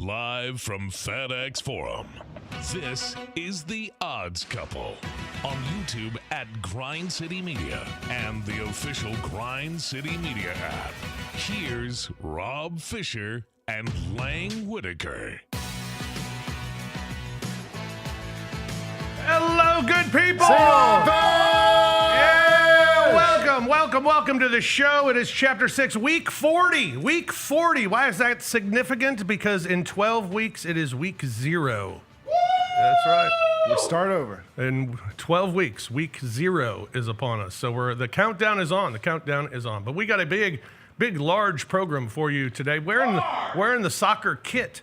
Live from FedEx Forum, this is The Odds Couple on YouTube at Grind City Media and the official Grind City Media app. Here's Rob Fisher and Lang Whitaker. Hello, good people! Welcome to the show. It is Chapter 6, Week 40. Week 40. Why is that significant? Because in 12 weeks, it is Week 0. That's right. We start over. In 12 weeks, Week 0 is upon us. So the countdown is on. But we got a big, large program for you today. Wearing the soccer kit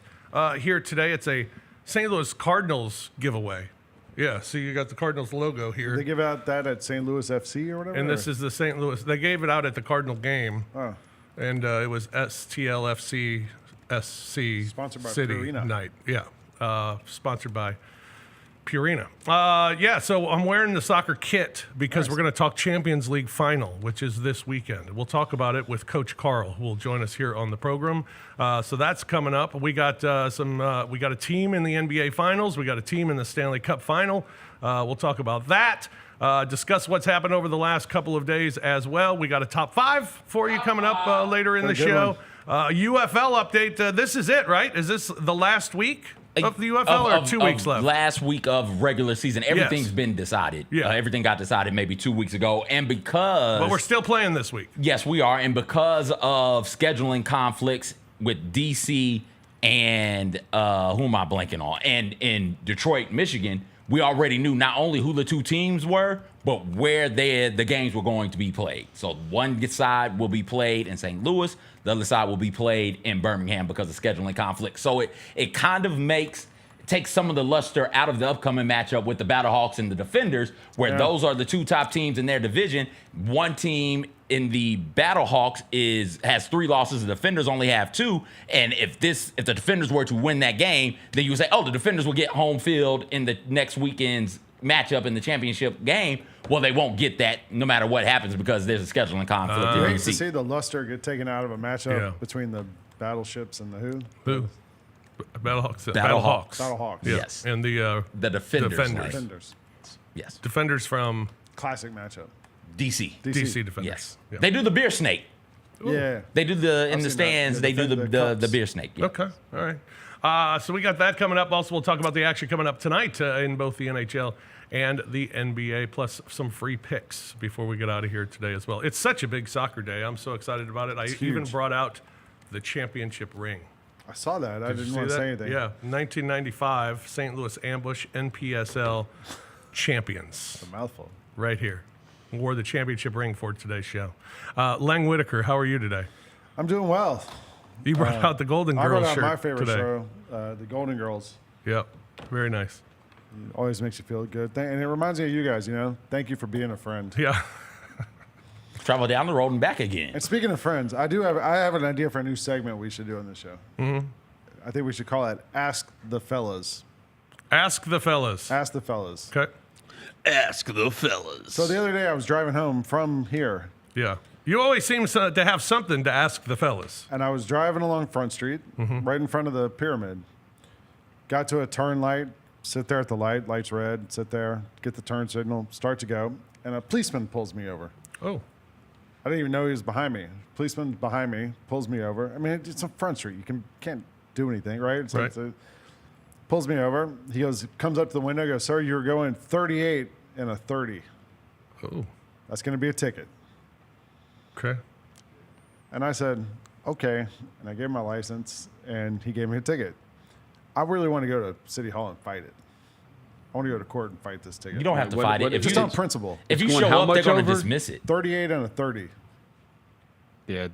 here today. It's a St. Louis Cardinals giveaway. Yeah, see, you got the Cardinals logo here. They give out that at St. Louis FC or whatever? And this is the St. Louis. They gave it out at the Cardinal game. Oh. And it was STLFC SC sponsored by City Purina. Night. Yeah, sponsored by Purina. So I'm wearing the soccer kit because We're going to talk Champions League final, which is this weekend. We'll talk about it with Coach Carl, who will join us here on the program. So that's coming up. We got we got a team in the NBA Finals. We got a team in the Stanley Cup Final. We'll talk about that. Discuss what's happened over the last couple of days as well. We got a top 5 for you coming up later in the show. UFL update. This is it, right? Is this the last week of the UFL or 2 weeks left? Last week of regular season. Everything's been decided. Yeah. Everything got decided maybe 2 weeks ago. And because... But we're still playing this week. Yes, we are. And because of scheduling conflicts with D.C. and who am I blanking on? And in Detroit, Michigan, we already knew not only who the two teams were, but where the games were going to be played. So one side will be played in St. Louis. The other side will be played in Birmingham because of scheduling conflict. So it kind of takes some of the luster out of the upcoming matchup with the Battlehawks and the Defenders, where those are the two top teams in their division. One team in the Battlehawks has 3 losses. The Defenders only have 2. And if the Defenders were to win that game, then you would say, the Defenders will get home field in the next weekend's matchup in the championship game. Well, they won't get that no matter what happens because there's a scheduling conflict. You hate to see the luster get taken out of a matchup between the battleships and the who? Battlehawks. Battlehawks. Yes. And the Defenders. Yes. Defenders from classic matchup. DC Defenders. Yes. Yeah. They do the beer snake. Ooh. Yeah. They do in the stands. They do the beer snake. Yeah. Okay. All right. So we got that coming up. Also, we'll talk about the action coming up tonight in both the NHL and the NBA, plus some free picks before we get out of here today as well. It's such a big soccer day. I'm so excited about it. I even brought out the championship ring. I saw that. I didn't want to say anything. Yeah, 1995 St. Louis Ambush NPSL champions. It's a mouthful. Right here. Wore the championship ring for today's show. Lang Whitaker, how are you today? I'm doing well. You brought out the Golden Girls shirt I brought out my favorite today. show, the Golden Girls. Yep, very nice. It always makes you feel good. And it reminds me of you guys, Thank you for being a friend. Yeah. Travel down the road and back again. And speaking of friends, I have an idea for a new segment we should do on this show. Mm-hmm. I think we should call it Ask the Fellas. Ask the Fellas. Ask the Fellas. Okay. Ask the Fellas. So the other day I was driving home from here. Yeah. You always seem to have something to ask the fellas. And I was driving along Front Street, right in front of the pyramid. Got to a turn light, sit there at the light, light's red, sit there, get the turn signal, start to go, and a policeman pulls me over. Oh. I didn't even know he was behind me. Policeman behind me pulls me over. I mean, it's on Front Street. You can't do anything, right? Pulls me over. He comes up to the window, goes, "Sir, you're going 38 and a 30. Oh. That's going to be a ticket." Okay. And I said, "Okay." And I gave him my license, and he gave me a ticket. I really want to go to City Hall and fight it. I want to go to court and fight this ticket. You don't have to fight it. Just on principle. If you show up, they're going to dismiss it. 38 and a 30. Yeah,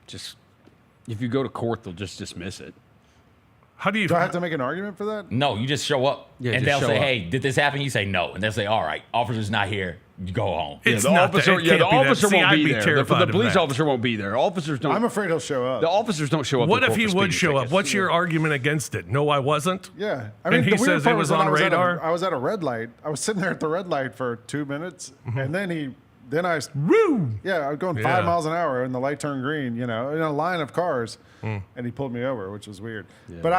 just if you go to court, they'll just dismiss it. How do you? Do I have to make an argument for that? No, you just show up. Yeah, and they'll say, "Hey, did this happen?" You say no. And they'll say, "All right, officer's not here. You go home." It's the not officer. the officer won't be there. The terrified police of officer won't be there. Officers don't. I'm afraid he'll show up. The officers don't show up. What to if court he for would speeding show up? tickets. What's your argument against it? No, I wasn't. Yeah. I And he the weird says part it was that on I radar? I was at a red light. I was sitting there at the red light for 2 minutes, and then he then I Woo! yeah, I was going 5 miles an hour and the light turned green, you know, in a line of cars, and he pulled me over, which was weird. Yeah. But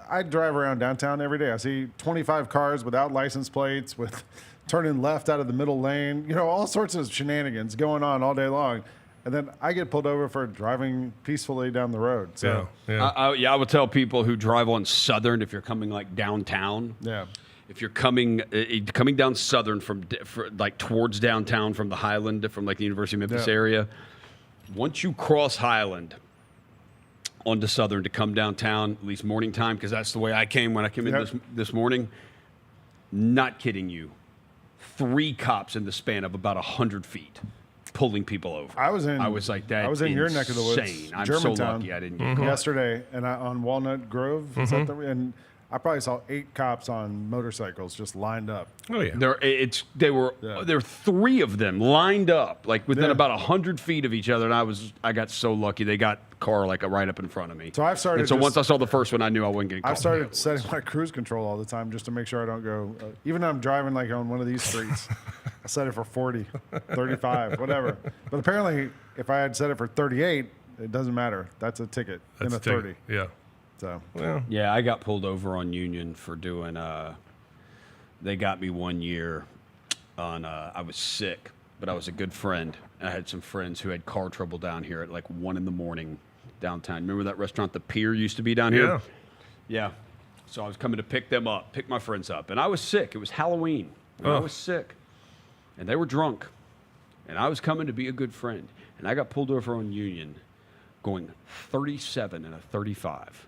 I drive around downtown every day. I see 25 cars without license plates, with turning left out of the middle lane, you know, all sorts of shenanigans going on all day long. And then I get pulled over for driving peacefully down the road. So I would tell people who drive on Southern, if you're coming like downtown. yeah. If you're coming down Southern from like towards downtown from the Highland, from like the University of Memphis area, once you cross Highland onto Southern to come downtown, at least morning time, because that's the way I came when I came in this morning. Not kidding you, 3 cops in the span of about 100 feet. Pulling people over. I was like that. I was in your neck of the woods, I'm Germantown, so lucky I didn't get caught. yesterday, and on Walnut Grove, is that and I probably saw 8 cops on motorcycles just lined up. Oh yeah. There were 3 of them lined up, like within about 100 feet of each other, and I got so lucky. They got the car like right up in front of me. So I've started. And so once I saw the first one, I knew I wasn't getting caught. I've started setting my cruise control all the time just to make sure I don't go. Even though I'm driving like on one of these streets, I set it for 40, 35, whatever. But apparently, if I had set it for 38, it doesn't matter. That's a ticket in a 30. Yeah. So Yeah, I got pulled over on Union for doing. They got me one year on. I was sick, but I was a good friend. I had some friends who had car trouble down here at like 1 a.m. downtown. Remember that restaurant, the Pier, used to be down here? Yeah. Yeah. So I was coming to pick my friends up, and I was sick. It was Halloween. And I was sick, and they were drunk, and I was coming to be a good friend, and I got pulled over on Union, going 37 and a 35.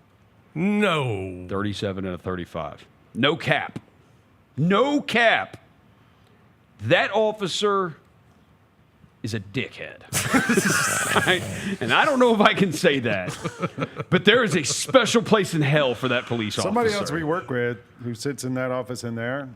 No. 37 and a 35. No cap. No cap. That officer is a dickhead. And I don't know if I can say that, but there is a special place in hell for that police officer. somebody else we work with who sits in that office in there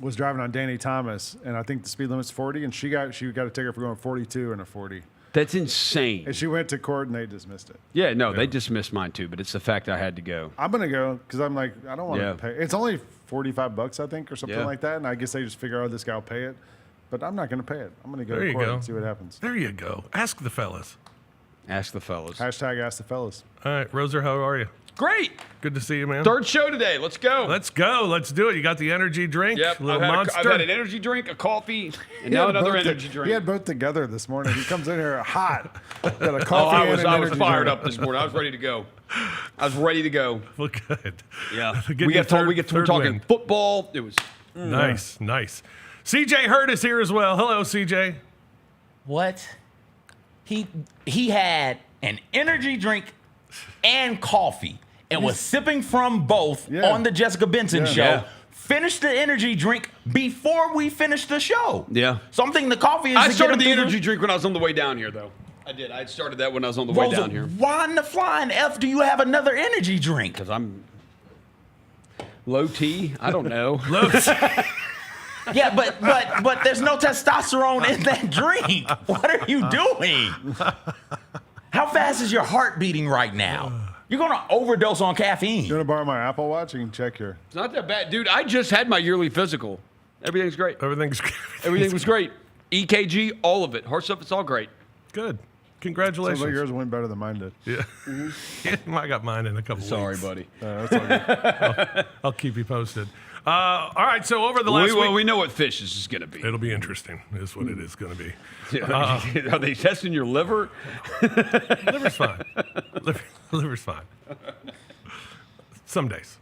was driving on Danny Thomas, and I think the speed limit's 40, and she got a ticket for going 42 and a 40. That's insane. And she went to court and they dismissed it. Yeah, no, they dismissed mine too, but it's the fact I had to go. I'm gonna go because I'm like, I don't want to pay. It's only $45, I think, or something Yeah. like that. And I guess they just figure, oh, this guy will pay it. But I'm not gonna pay it. I'm gonna go There to you court go. and see what happens. There you go. Ask the fellas. Ask the fellas. Hashtag ask the fellas. All right, Roser, how are you? Great. Good to see you, man. 3rd show today. Let's go. Let's go. Let's do it. You got the energy drink, Yep. little I've monster. had an energy drink, a coffee, and He now had another both energy drink. He had both together this morning. He comes in here hot. Got a Oh, coffee I and was an energy fired drink. up this morning. I was ready to go. Well, good. Yeah. Get We your got we're third talking win. football. It was Nice. CJ Hurt is here as well. Hello, CJ. What? He had an energy drink and coffee and was sipping from both Yeah. on the Jessica Benson show. Yeah. Finished the energy drink before we finished the show. Yeah. So I'm thinking the coffee is I to get started him the through energy drink when I was on the way down here, though. I did. I started that when I was on the way Rosa, down here. why in the flying F do you have another energy drink? Because I'm low T. I don't know. Yeah, but there's no testosterone in that drink. What are you doing? How fast is your heart beating right now? You're gonna overdose on caffeine. You want to borrow my Apple Watch? You can check your. It's not that bad. Dude, I just had my yearly physical. Everything's great. Everything's Everything was great. EKG, all of it. Heart stuff, it's all great. good. Sounds Congratulations. like yours went better than mine did. Yeah. I got mine in a couple Sorry, weeks. buddy. That's all good. I'll keep you posted. All right, so over the last Well, week, we know what fish this is going to be. it'll be interesting, is what it is going to be. Are they testing your liver? Liver's fine. Liver's fine. Some days.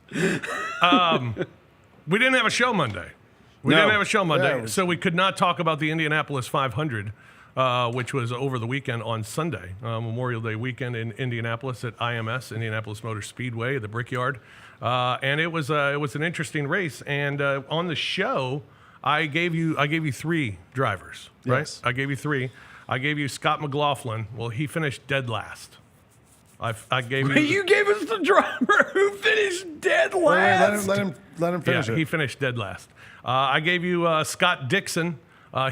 We didn't have a show Monday. Yeah, So we could not talk about the Indianapolis 500, which was over the weekend on Sunday, Memorial Day weekend in Indianapolis at IMS, Indianapolis Motor Speedway, the Brickyard. And it was an interesting race. And on the show, I gave you 3 drivers, right? Yes. I gave you 3. I gave you Scott McLaughlin. Well, he finished dead last. I gave you. You gave us the driver who finished dead Wait, last. let him finish Yeah, it. he finished dead last. I gave you Scott Dixon.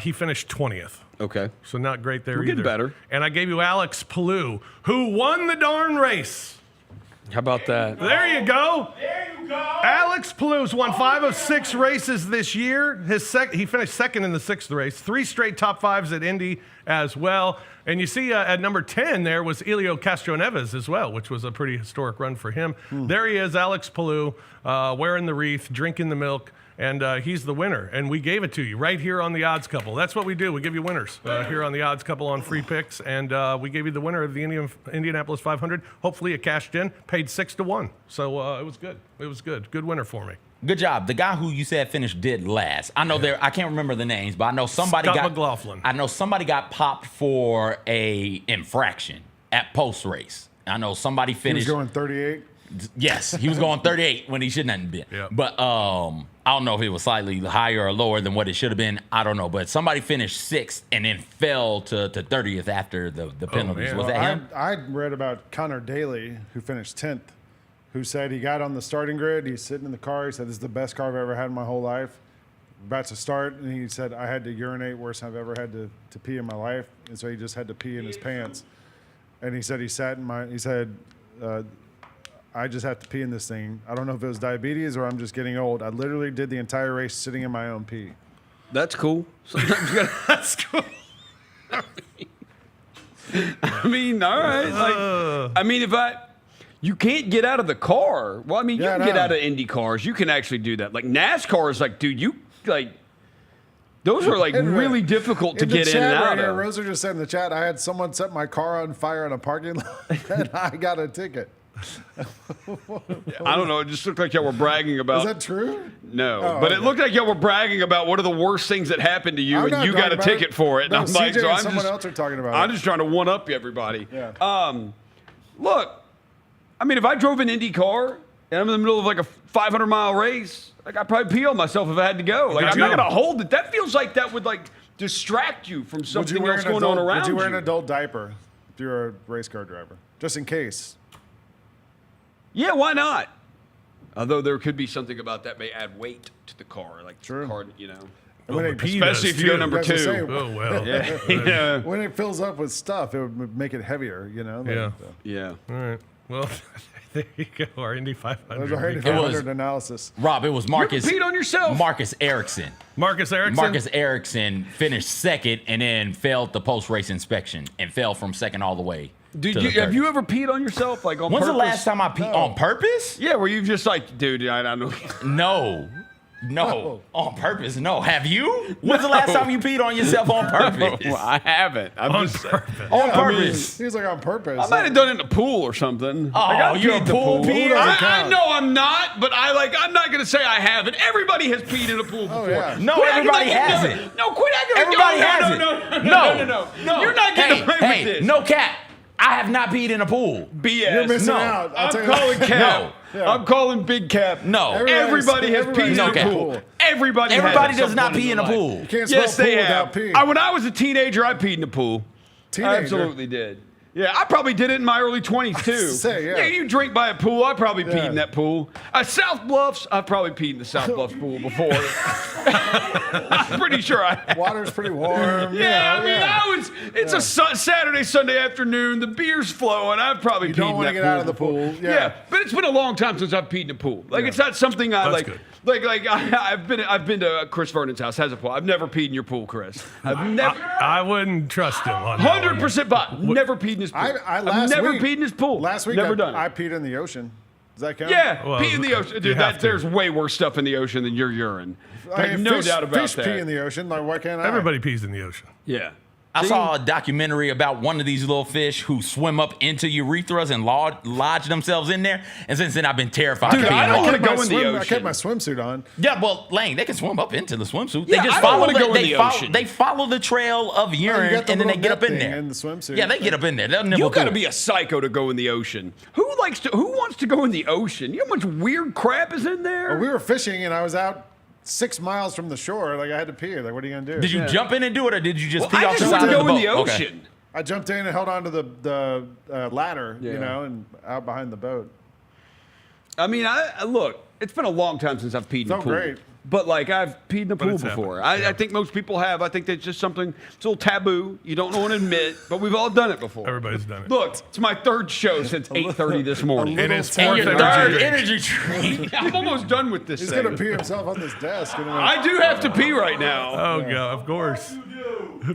He finished 20th. Okay. So not great there We're either. getting better. And I gave you Alex Palou, who won the darn race. How about that? There you go. Alex Palouse won 5 of 6 races this year. He finished second in the 6th race. 3 straight top 5s at Indy as well. And you see at number 10 there was Elio Castroneves as well, which was a pretty historic run for him. There he is, Alex Palouse, wearing the wreath, drinking the milk. And he's the winner. And we gave it to you right here on the Odds Couple. That's what we do. We give you winners here on the Odds Couple on free picks. And we gave you the winner of the Indianapolis 500. Hopefully it cashed in, paid 6-1. So it was good. It was good. Good winner for me. Good job. The guy who you said finished dead last. I know I can't remember the names, but I know somebody Scott got McLaughlin. I know somebody got popped for a infraction at post race. I know somebody He was finished. going 38. Yes, he was going 38 when he shouldn't have been. Yeah. But I don't know if it was slightly higher or lower than what it should have been. I don't know. But somebody finished 6th and then fell to 30th after the penalties. man. Was that him? I read about Connor Daly, who finished 10th, who said he got on the starting grid. He's sitting in the car. He said, "This is the best car I've ever had in my whole life." About to start, and he said, "I had to urinate worse than I've ever had to pee in my life." And so he just had to pee in his pants. And he said he sat in my. He said, "I just have to pee in this thing. I don't know if it was diabetes or I'm just getting old. I literally did the entire race sitting in my own pee." That's cool. Sometimes you gotta, That's cool. I mean, all right. I mean, you can't get out of the car. Well, I mean, you Yeah, can get no. out of Indy cars. You can actually do that. Like NASCAR is like, dude, those are like really difficult to get in and out of. Rosa just said in the chat, I had someone set my car on fire in a parking lot and I got a ticket. I don't know. It just looked like y'all were bragging about. Is that true? No, Oh, but it okay. looked like y'all were bragging about what are the worst things that happened to you, I'm and not you got talking a about ticket it. for it. No, and I'm like, CJ so and I'm someone just, else are talking about I'm it. just trying to one up everybody. Yeah. Look, I mean, if I drove an Indy car and I'm in the middle of like a 500-mile race, like I'd probably pee on myself if I had to go. Like I'm not gonna hold it. That feels like that would like distract you from something else going on around Would you. you wear an adult diaper if you're a race car driver? Just in case. Yeah, why not? Although there could be something about that may add weight to the car, like True. the car, you know. And when, Pee Especially does if you go too. number That's the 2. same. Oh, well. Yeah. when it fills up with stuff, it would make it heavier, you know? Yeah. Yeah. All right. Well, there you go. Our Indy That 500. was our was- 500 analysis. Rob, it was Marcus. peed on yourself. Marcus Erickson. Marcus Erickson. Marcus Erickson finished 2nd and then failed the post race inspection and fell from 2nd all the way. Dude, to the have 30th. you ever peed on yourself like on When's purpose? the last time I peed on purpose? Yeah, where you've just like, dude, I don't know. No, on purpose. No, have you? When's the last time you peed on yourself on purpose? Well, I haven't. I'm On just purpose. On purpose. He was like on purpose. I might have done it in the pool or something. Oh, Like, I you're a peed in the pool peer? I know I'm not, but I'm not going to say I haven't. Everybody has peed in a pool before. yeah. No, Quit acting everybody like you hasn't. never- No, quit acting like Everybody no, has no, it. No. You're not getting away with this. No cap. I have not peed in a pool. BS. You're missing No. out. I'll I'm tell you calling that. Cap. Yeah. I'm calling Big Cap. No. Everybody has peed in No a cap. pool. Everybody Everybody has does at not some pee in point a their pool. life. Can't spell Yes, pool they without have. peeing. When I was a teenager, I peed in the pool. Teenager? I absolutely did. Yeah, I probably did it in my early 20s too. Say, yeah. You drink by a pool. I probably peed Yeah. in that pool. South Bluffs, I probably peed in the South Bluffs pool before. I'm pretty sure I have. Water's pretty warm. Yeah, I mean, it's a Saturday, Sunday afternoon. The beer's flowing. I've probably peed don't in wanna that get pool out of the before. pool. Yeah. Yeah. But it's been a long time since I've peed in a pool. Like it's not something I That's like. good. I've been to Chris Vernon's house. Has a pool. I've never peed in your pool, Chris. I've never. I wouldn't trust him on that one. 100% bot. Never peed in his pool. I've never peed in his pool. Last week, never I, done it. I peed in the ocean. Does that count? Yeah, Well, pee in the ocean, you dude. have to. There's way worse stuff in the ocean than your urine. I mean, no fish, doubt about fish that. pee in the ocean. Like, why can't I? Everybody pees in the ocean. Yeah. I saw a documentary about one of these little fish who swim up into urethras and lodge themselves in there. And since then, I've been terrified Dude, of peeing I don't in wanna water. go in the I ocean. kept my swimsuit on. Yeah, well, Lane, they can swim up into the swimsuit. Yeah, they just I don't follow wanna go in the ocean. They follow the trail of urine got the and then they little get up net in thing there. in the swimsuit. Yeah, they get up in there. They'll nibble You got to through be it. a psycho to go in the ocean. Who wants to go in the ocean? You know how much weird crap is in there? We were fishing, and I was out 6 miles from the shore. Like, I had to pee. Like, what are you gonna do? Did you jump in and do it, or did you just pee I off the just side want of to the go in the boat? ocean. I jumped in and held onto the ladder, Yeah. you know, and out behind the boat. I mean, look. It's been a long time since I've peed in a Felt pool. great. But like I've peed in the pool it's before. happened. Yeah. I think most people have. I think that's just something. It's a little taboo. You don't want to admit, but we've all done it before. Everybody's done it. Look, it's my third show since 8:30 this morning. It is And fourth your energy drink. I'm almost done with this He's thing. gonna pee himself on this desk. I do have to pee right now. Oh, God, of course.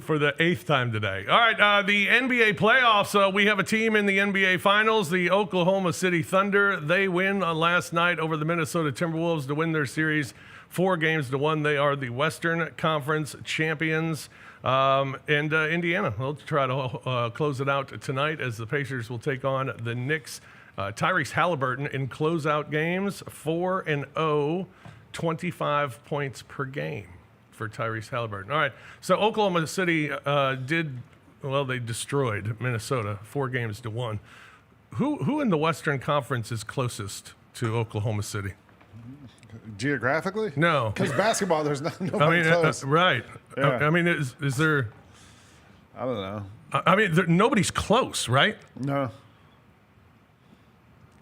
For the 8th time today. All right, the NBA playoffs. We have a team in the NBA Finals, the Oklahoma City Thunder. They win last night over the Minnesota Timberwolves to win their series 4-1. They are the Western Conference champions. And Indiana will try to close it out tonight as the Pacers will take on the Knicks. Tyrese Halliburton in closeout games, 4-0, 25 points per game for Tyrese Halliburton. All right, so Oklahoma City they destroyed Minnesota 4-1. Who in the Western Conference is closest to Oklahoma City? Geographically? No. Because basketball, there's nobody I mean, close. right. Yeah. I mean, is there? I don't know. I mean, nobody's close, right? No.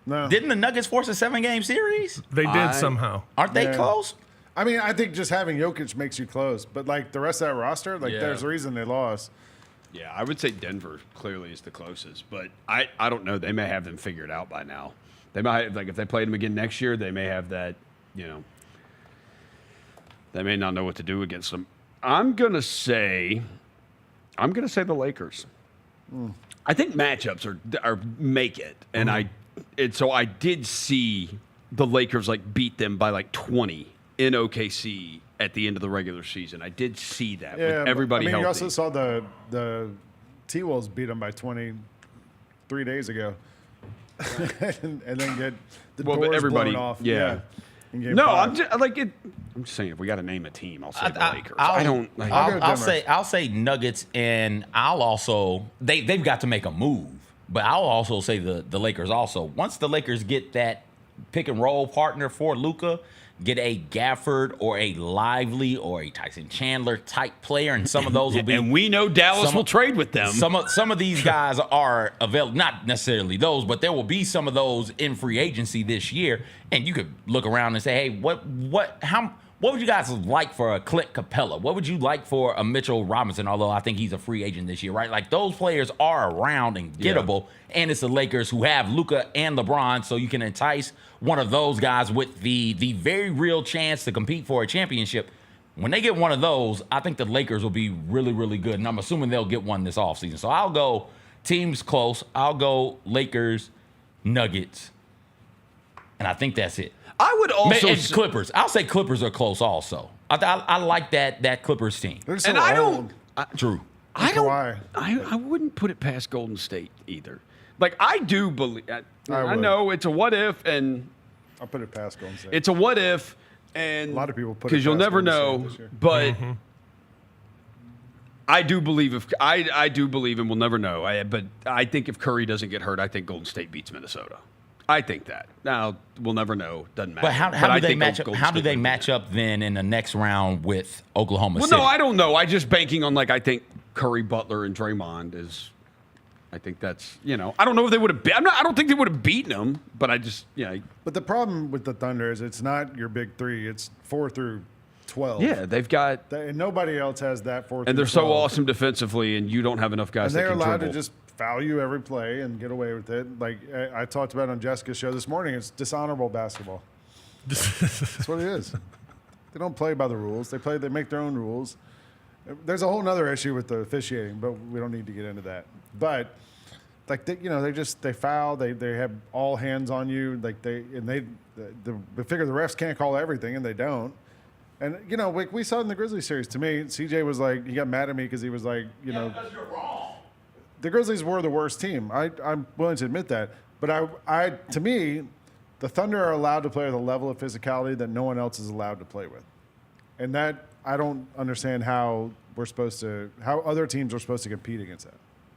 Didn't the Nuggets force a 7-game series? They did somehow. Aren't they Yeah. close? I mean, I think just having Jokic makes you close, but like the rest of that roster, like Yeah. there's a reason they lost. Yeah, I would say Denver clearly is the closest, but I don't know. They may have them figured out by now. They might, like, if they played them again next year, they may have that, they may not know what to do against them. I'm gonna say the Lakers. I think matchups are make it, and so I did see the Lakers like beat them by like 20 in OKC at the end of the regular season. I did see that with everybody I mean, healthy. you also saw the T-Wolves beat them by 20 3 days ago, and then get the doors everybody, blown off. yeah. in game No, 5. I'm just saying if we got to name a team, I'll say the Lakers. I'll go Denver. I'll say Nuggets, and I'll also they've got to make a move, but I'll also say the Lakers also. Once the Lakers get that pick and roll partner for Luka, get a Gafford or a Lively or a Tyson Chandler type player, and some of those will be. And we know Dallas will trade with them. Some of these guys are available, not necessarily those, but there will be some of those in free agency this year. And you could look around and say, hey, what would you guys like for a Clint Capella? What would you like for a Mitchell Robinson? Although I think he's a free agent this year, right? Like those players are around and gettable. Yeah. And it's the Lakers who have Luka and LeBron, so you can entice one of those guys with the very real chance to compete for a championship. When they get one of those, I think the Lakers will be really, really good. And I'm assuming they'll get one this offseason. So I'll go teams close. I'll go Lakers, Nuggets. And I think that's it. I would also And Clippers. I'll say Clippers are close also. I like that Clippers team. They're so and I old. don't. True. I don't. Kawhi. I wouldn't put it past Golden State either. Like I do believe. I would. know it's a what if, and I'll put it past Golden State. it's a what if, and A lot of people put it because you'll past never Golden know. State this year. But I do believe I do believe, and we'll never know. But I think if Curry doesn't get hurt, I think Golden State beats Minnesota. I think that. Now we'll never know. Doesn't matter. But how I do they think match up? Golden How do State they will match win. up then in the next round with Oklahoma Well, City? no, I don't know. I just banking on I think Curry, Butler, and Draymond is. I think that's I don't know if they would have. I don't think they would have beaten them, but I just But the problem with the Thunder is it's not your big three. It's 4 through 12. Yeah, they've got, And nobody else has that 4 through and they're so 12. awesome defensively, and you don't have enough guys And that they're can allowed dribble. to just foul you every play and get away with it. Like I talked about on Jessica's show this morning, it's dishonorable basketball. That's what it is. They don't play by the rules. They make their own rules. There's a whole other issue with the officiating, but we don't need to get into that. But like they foul, they have all hands on you. Like they figure the refs can't call everything, and they don't. And we saw it in the Grizzlies series. To me, CJ was like, he got mad at me because he was like, because you're wrong. the Grizzlies were the worst team. I'm willing to admit that. But to me, the Thunder are allowed to play with a level of physicality that no one else is allowed to play with. And that, I don't understand how other teams are supposed to compete against that.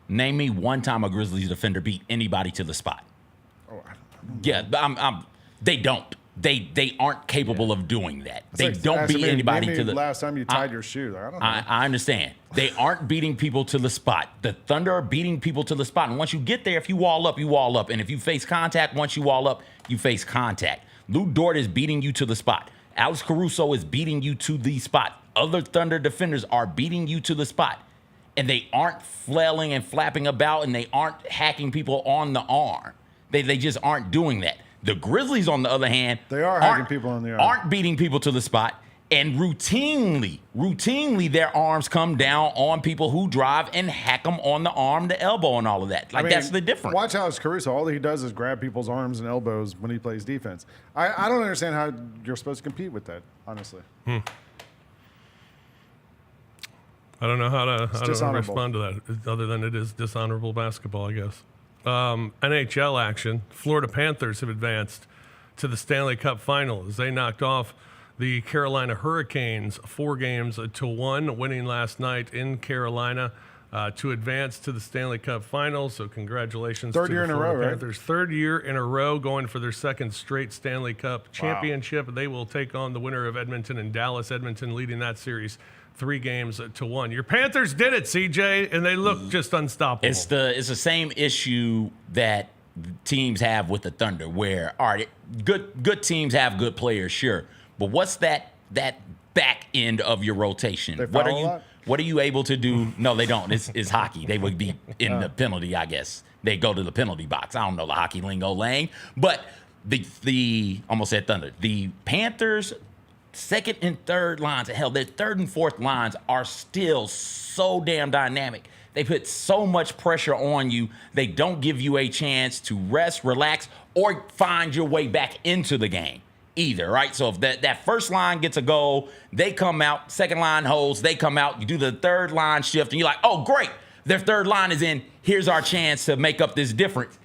Name me one time a Grizzlies defender beat anybody to the spot. Oh, I don't Yeah, they don't. They aren't capable of doing that. They like don't asking beat me, anybody name to me the last time you tied your shoe. Like, I don't know. I understand. They aren't beating people to the spot. The Thunder are beating people to the spot. And once you get there, if you wall up, you wall up. And if you face contact, once you wall up, you face contact. Lou Dort is beating you to the spot. Alex Caruso is beating you to the spot. Other Thunder defenders are beating you to the spot. And they aren't flailing and flapping about, and they aren't hacking people on the arm. They just aren't doing that. The Grizzlies, on the other hand, They are hacking people on the arm. Aren't beating people to the spot. And routinely, their arms come down on people who drive and hack them on the arm, the elbow, and all of that. Like, that's the difference. Watch Alex Caruso. All he does is grab people's arms and elbows when he plays defense. I don't understand how you're supposed to compete with that, honestly. I don't know how to respond to that, other than it is dishonorable basketball, I guess. NHL action. Florida Panthers have advanced to the Stanley Cup final as they knocked off the Carolina Hurricanes 4-1, winning last night in Carolina to advance to the Stanley Cup final. So congratulations Third to year the in a Florida row, right? Panthers. Third year in a row, going for their second straight Stanley Cup championship. They will take on the winner of Edmonton and Dallas. Edmonton leading that series 3-1. Your Panthers did it, CJ, and they look just unstoppable. It's the same issue that teams have with the Thunder, where all right, good teams have good players, sure, but what's that back end of your rotation? They foul a lot? What are you able to do? No, they don't. It's hockey. They would be in the penalty, I guess. They go to the penalty box. I don't know the hockey lingo, Lang, but the almost said Thunder. The Panthers' second and third lines, hell, their third and fourth lines are still so damn dynamic. They put so much pressure on you. They don't give you a chance to rest, relax, or find your way back into the game either, right? So if that first line gets a goal, they come out, second line holds, they come out, you do the third line shift, and you're like, oh, great, their third line is in. Here's our chance to make up this difference.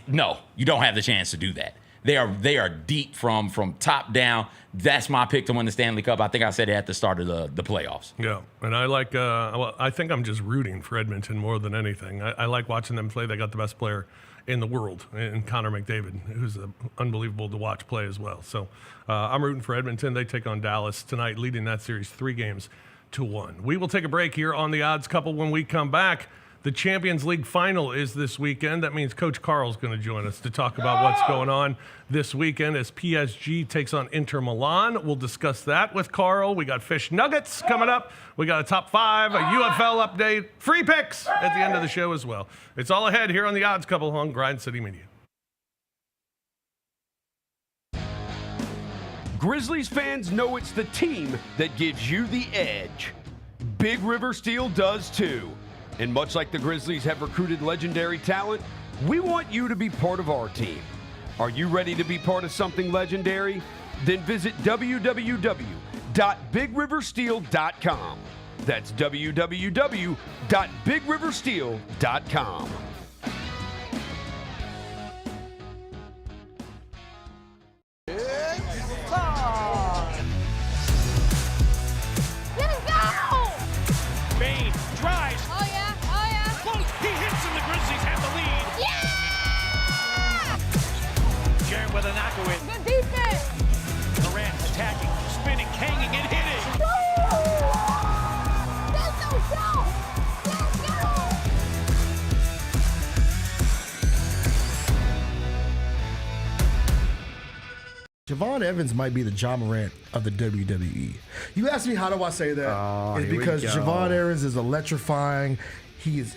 No, you don't have the chance to do that. They are deep from top down. That's my pick to win the Stanley Cup. I think I said it at the start of the playoffs. Yeah, and I like. I think I'm just rooting for Edmonton more than anything. I like watching them play. They got the best player in the world, in Connor McDavid, who's unbelievable to watch play as well. So I'm rooting for Edmonton. They take on Dallas tonight, leading that series 3-1. We will take a break here on the Odds Couple. When we come back, the Champions League final is this weekend. That means Coach Carl's going to join us to talk about what's going on this weekend as PSG takes on Inter Milan. We'll discuss that with Carl. We got Fish Nuggets coming up. We got a top 5, a UFL update, free picks at the end of the show as well. It's all ahead here on the Odds Couple on Grind City Media. Grizzlies fans know it's the team that gives you the edge. Big River Steel does too. And much like the Grizzlies have recruited legendary talent, we want you to be part of our team. Are you ready to be part of something legendary? Then visit www.bigriversteel.com. That's www.bigriversteel.com. With a knockaway. Good defense. Durant attacking, spinning, hanging, and hitting. Let's go. Javon Evans might be the Ja Morant of the WWE. You ask me how do I say that? It's because Javon Evans is electrifying. He is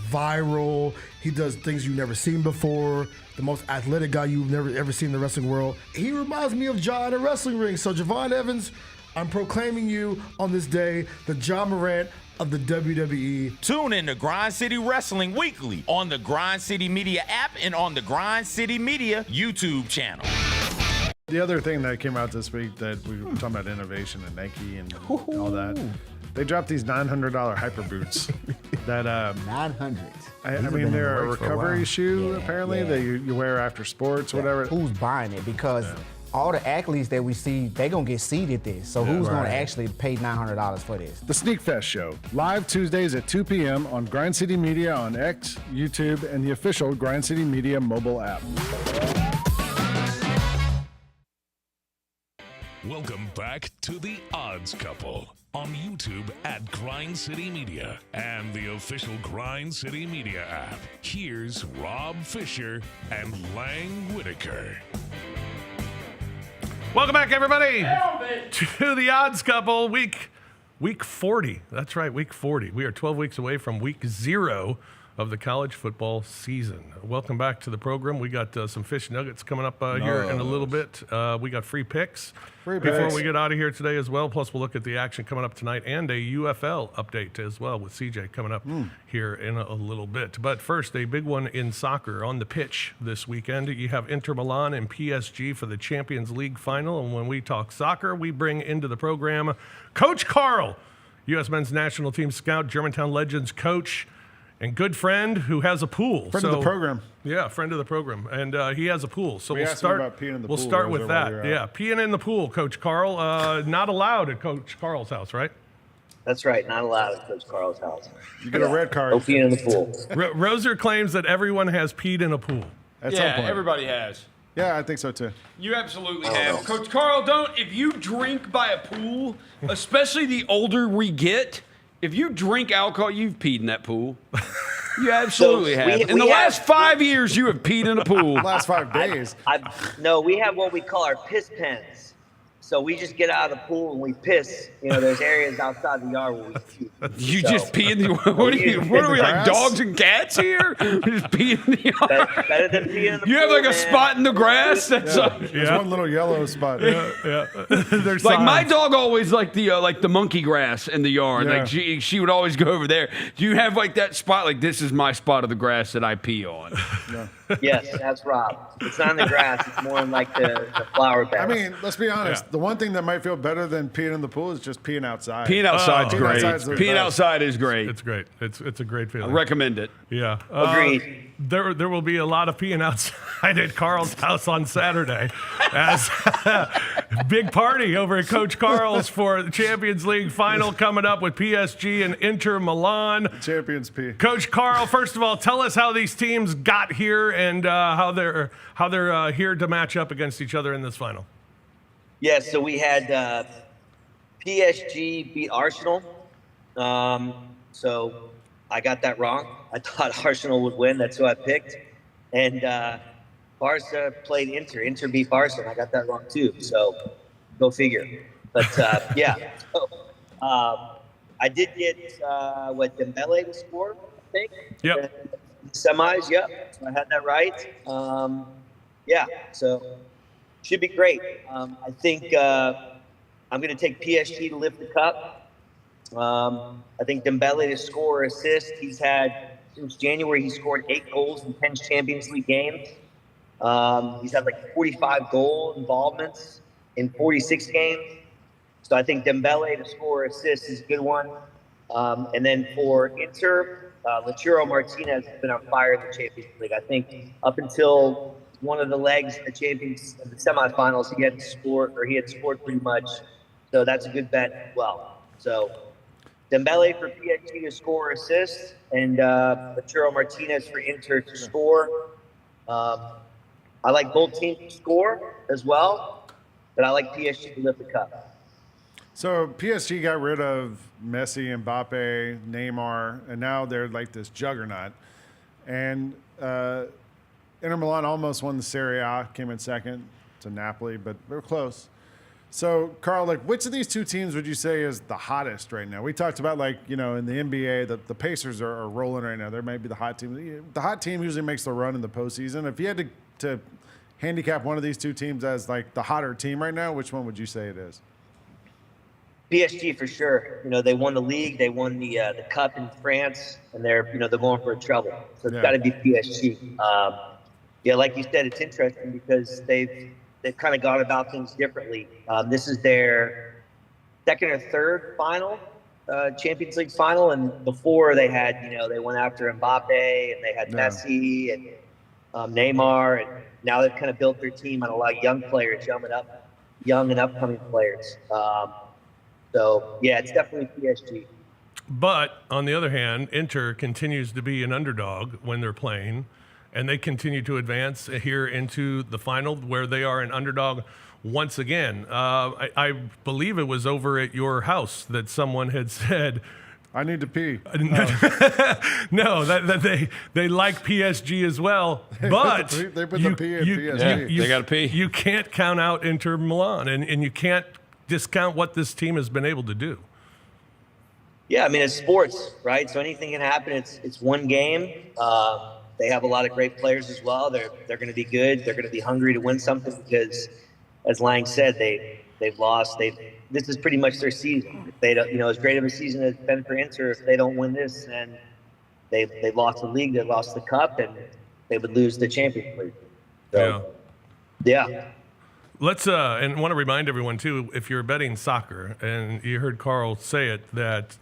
viral. He does things you've never seen before. The most athletic guy you've never ever seen in the wrestling world. He reminds me of Ja in a wrestling ring. So Javon Evans, I'm proclaiming you on this day the Ja Morant of the WWE. Tune in to Grind City Wrestling weekly on the Grind City Media app and on the Grind City Media YouTube channel. The other thing that came out this week that we were talking about innovation and Nike and all that. They dropped these $900 hyper boots that 900. I mean, they're a recovery shoe apparently that you wear after sports, whatever. Who's buying it? Because all the athletes that we see, they're gonna get seated this. So who's gonna actually pay $900 for this? The Sneak Fest Show, live Tuesdays at 2 p.m. on Grind City Media on X, YouTube, and the official Grind City Media mobile app. Welcome back to the Odds Couple on YouTube at Grind City Media and the official Grind City Media app. Here's Rob Fisher and Lang Whitaker. Welcome back, everybody, to the Odds Couple, week 40. That's right, week 40. We are 12 weeks away from week 0 of the college football season. Welcome back to the program. We got some fish nuggets coming up here in a little bit. We got free picks before we get out of here today as well. Plus, we'll look at the action coming up tonight and a UFL update as well with CJ coming up here in a little bit. But first, a big one in soccer on the pitch this weekend. You have Inter Milan and PSG for the Champions League final. And when we talk soccer, we bring into the program Coach Carl, U.S. men's national team scout, Germantown Legends coach, and good friend who has a pool. Friend of the program. Yeah, friend of the program. And he has a pool. So we'll asked him start, about peeing in the we'll pool. start Was with there while that. you were Yeah, out? peeing in the pool, Coach Carl. Not allowed at Coach Carl's house, right? That's right, not allowed at Coach Carl's house. You get a red card. No peeing in the pool. Roser claims that everyone has peed in a pool. At some Yeah, point. everybody has. Yeah, I think so too. You absolutely have. Coach Carl, if you drink by a pool, especially the older we get, if you drink alcohol, you've peed in that pool. You absolutely have. In the last 5 years, you have peed in a pool. Last 5 days. No, we have what we call our piss pens. So we just get out of the pool and we piss. There's areas outside the yard where we pee. You just pee in the. What are we like, grass? dogs and cats here? We just pee in the yard. Better than peeing in the You have pool, like a man. spot in the grass. That's There's one little yellow spot. Yeah. There's like my signs. dog always like the monkey grass in the yard. Yeah. Like she would always go over there. Do you have like that spot? Like, this is my spot of the grass that I pee on. Yes, that's Rob. It's not in the grass. It's more in like the flower bed. I mean, let's be honest. The one thing that might feel better than peeing in the pool is just peeing outside. Peeing outside's Peeing great. outside's the Peeing best. outside is great. It's great. It's a great I feeling. recommend it. Yeah. Agreed. There will be a lot of peeing outside at Carl's house on Saturday as big party over at Coach Carl's for the Champions League final coming up with PSG and Inter Milan. Champions pee. Coach Carl, first of all, tell us how these teams got here and how they're here to match up against each other in this final. Yeah, so we had PSG beat Arsenal. So I got that wrong. I thought Arsenal would win. That's who I picked. And Barca played Inter. Inter beat Barca, and I got that wrong too. So go figure. But yeah. So, I did get Dembele to score, I think. Yep. Semis, yep. So I had that right. Yeah, so should be great. I think I'm going to take PSG to lift the cup. I think Dembele to score or assist. He's had, since January, he scored 8 goals in 10 Champions League games. He's had like 45 goal involvements in 46 games. So I think Dembele to score or assist is a good one. And then for Inter, Lautaro Martinez has been on fire in the Champions League. I think up until one of the legs in the semifinals, he had scored pretty much. So that's a good bet as well. So Dembele for PSG to score or assist, and Lautaro Martinez for Inter to score. I like both teams to score as well, but I like PSG to lift the cup. So PSG got rid of Messi, Mbappe, Neymar, and now they're like this juggernaut. And Inter Milan almost won the Serie A, came in second to Napoli, but they were close. So, Carl, like, which of these two teams would you say is the hottest right now? We talked about, like, in the NBA, the Pacers are rolling right now. They might be the hot team. The hot team usually makes the run in the postseason. If you had to handicap one of these two teams as, like, the hotter team right now, which one would you say it is? PSG for sure. They won the league, they won the cup in France, and they're going for a treble. So it's got to be PSG. Yeah, like you said, it's interesting because they've kind of gone about things differently. This is their second or third final, Champions League final, and before they had, they went after Mbappe and they had Messi and Neymar, and now they've kind of built their team on a lot of young players, young and upcoming players. So, yeah, it's definitely PSG. But on the other hand, Inter continues to be an underdog when they're playing, and they continue to advance here into the final where they are an underdog once again. I believe it was over at your house that someone had said I need to pee. No, they like PSG as well, but they put the P in PSG. They got to pee. You can't count out Inter Milan, and you can't discount what this team has been able to do. Yeah, I mean, it's sports, right? So anything can happen. It's one game. They have a lot of great players as well. They're going to be good. They're going to be hungry to win something because, as Lang said, they've lost. This is pretty much their season. If they don't, as great of a season as it's been for Inter, if they don't win this, then they've lost the league, they lost the cup, and they would lose the Champions League. So, yeah. Let's and want to remind everyone too, if you're betting soccer, and you heard Carl say it, that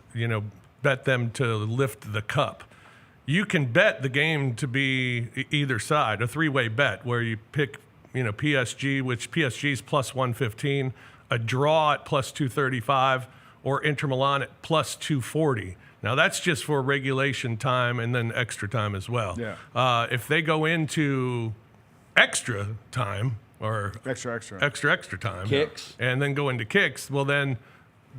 bet them to lift the cup. You can bet the game to be either side, a three-way bet where you pick, PSG, which PSG's plus 115, a draw at plus 235, or Inter Milan at plus 240. Now that's just for regulation time and then extra time as well. Yeah. If they go into extra time or extra time, Kicks. and then go into kicks, well then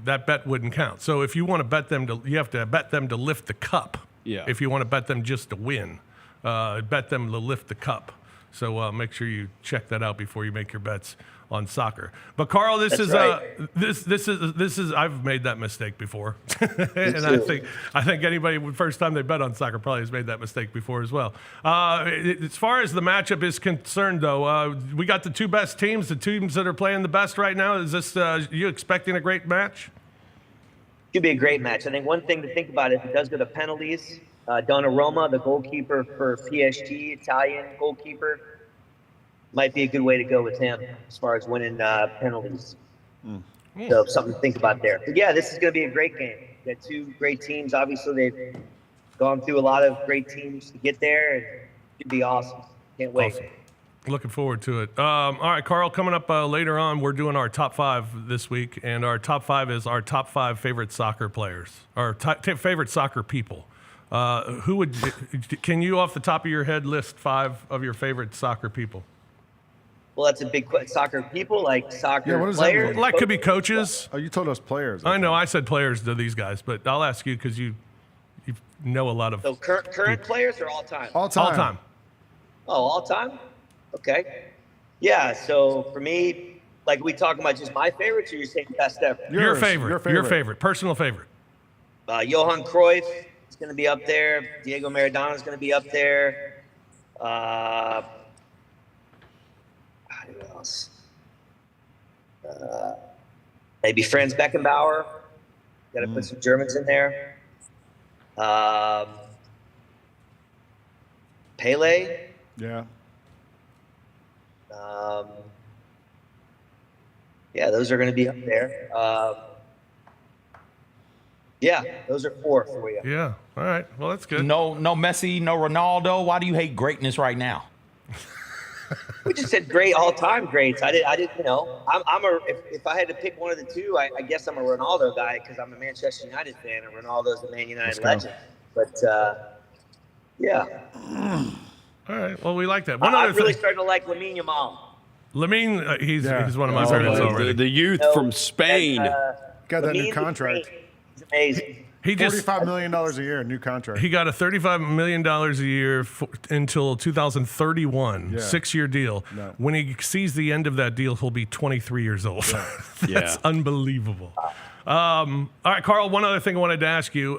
that bet wouldn't count. So if you want to bet them you have to bet them to lift the cup. Yeah. If you want to bet them just to win, bet them to lift the cup. So make sure you check that out before you make your bets on soccer. But Carl, this is I've made that mistake before, and I think anybody first time they bet on soccer probably has made that mistake before as well. As far as the matchup is concerned, though, we got the two best teams, the teams that are playing the best right now. Is this you expecting a great match? Should be a great match. I think one thing to think about if it does go to penalties, Donnarumma, the goalkeeper for PSG, Italian goalkeeper, might be a good way to go with him as far as winning penalties. So something to think about there. But yeah, this is going to be a great game. You got two great teams. Obviously, they've gone through a lot of great teams to get there, and it should be awesome. Can't wait. Awesome. Looking forward to it. All right, Carl, coming up later on, we're doing our top 5 this week, and our top 5 is our top 5 favorite soccer players, or favorite soccer people. Can you off the top of your head list 5 of your favorite soccer people? Well, that's a big soccer people, like soccer what does players. that mean? Like could be coaches. Oh, you told us players. I know I said players to these guys, but I'll ask you because you know a lot of. So current players or all time? All time. All time. Oh, all time? Okay. Yeah, so for me, like we talking about just my favorites or you're saying best ever? Your favorite. Personal favorite. Johan Cruyff is going to be up there. Diego Maradona is going to be up there. Who else? Maybe Franz Beckenbauer. Got to put some Germans in there. Pele. Yeah. Yeah, those are going to be up there. Yeah, those are 4 for you. Yeah. All right. Well, that's good. No Messi, no Ronaldo. Why do you hate greatness right now? We just said great all-time greats. I did. If I had to pick one of the two, I guess I'm a Ronaldo guy because I'm a Manchester United fan and Ronaldo's a Man United legend. But yeah. All right. Well, we like that. I'm really starting to like Lamine Yamal. Lamine, he's one of my favorites already. The youth from Spain. Got that new contract. He's amazing. He just $45 million a year, new contract. He got a $35 million a year until 2031, 6-year deal. No. When he sees the end of that deal, he'll be 23 years old. That's unbelievable. All right, Carl, one other thing I wanted to ask you.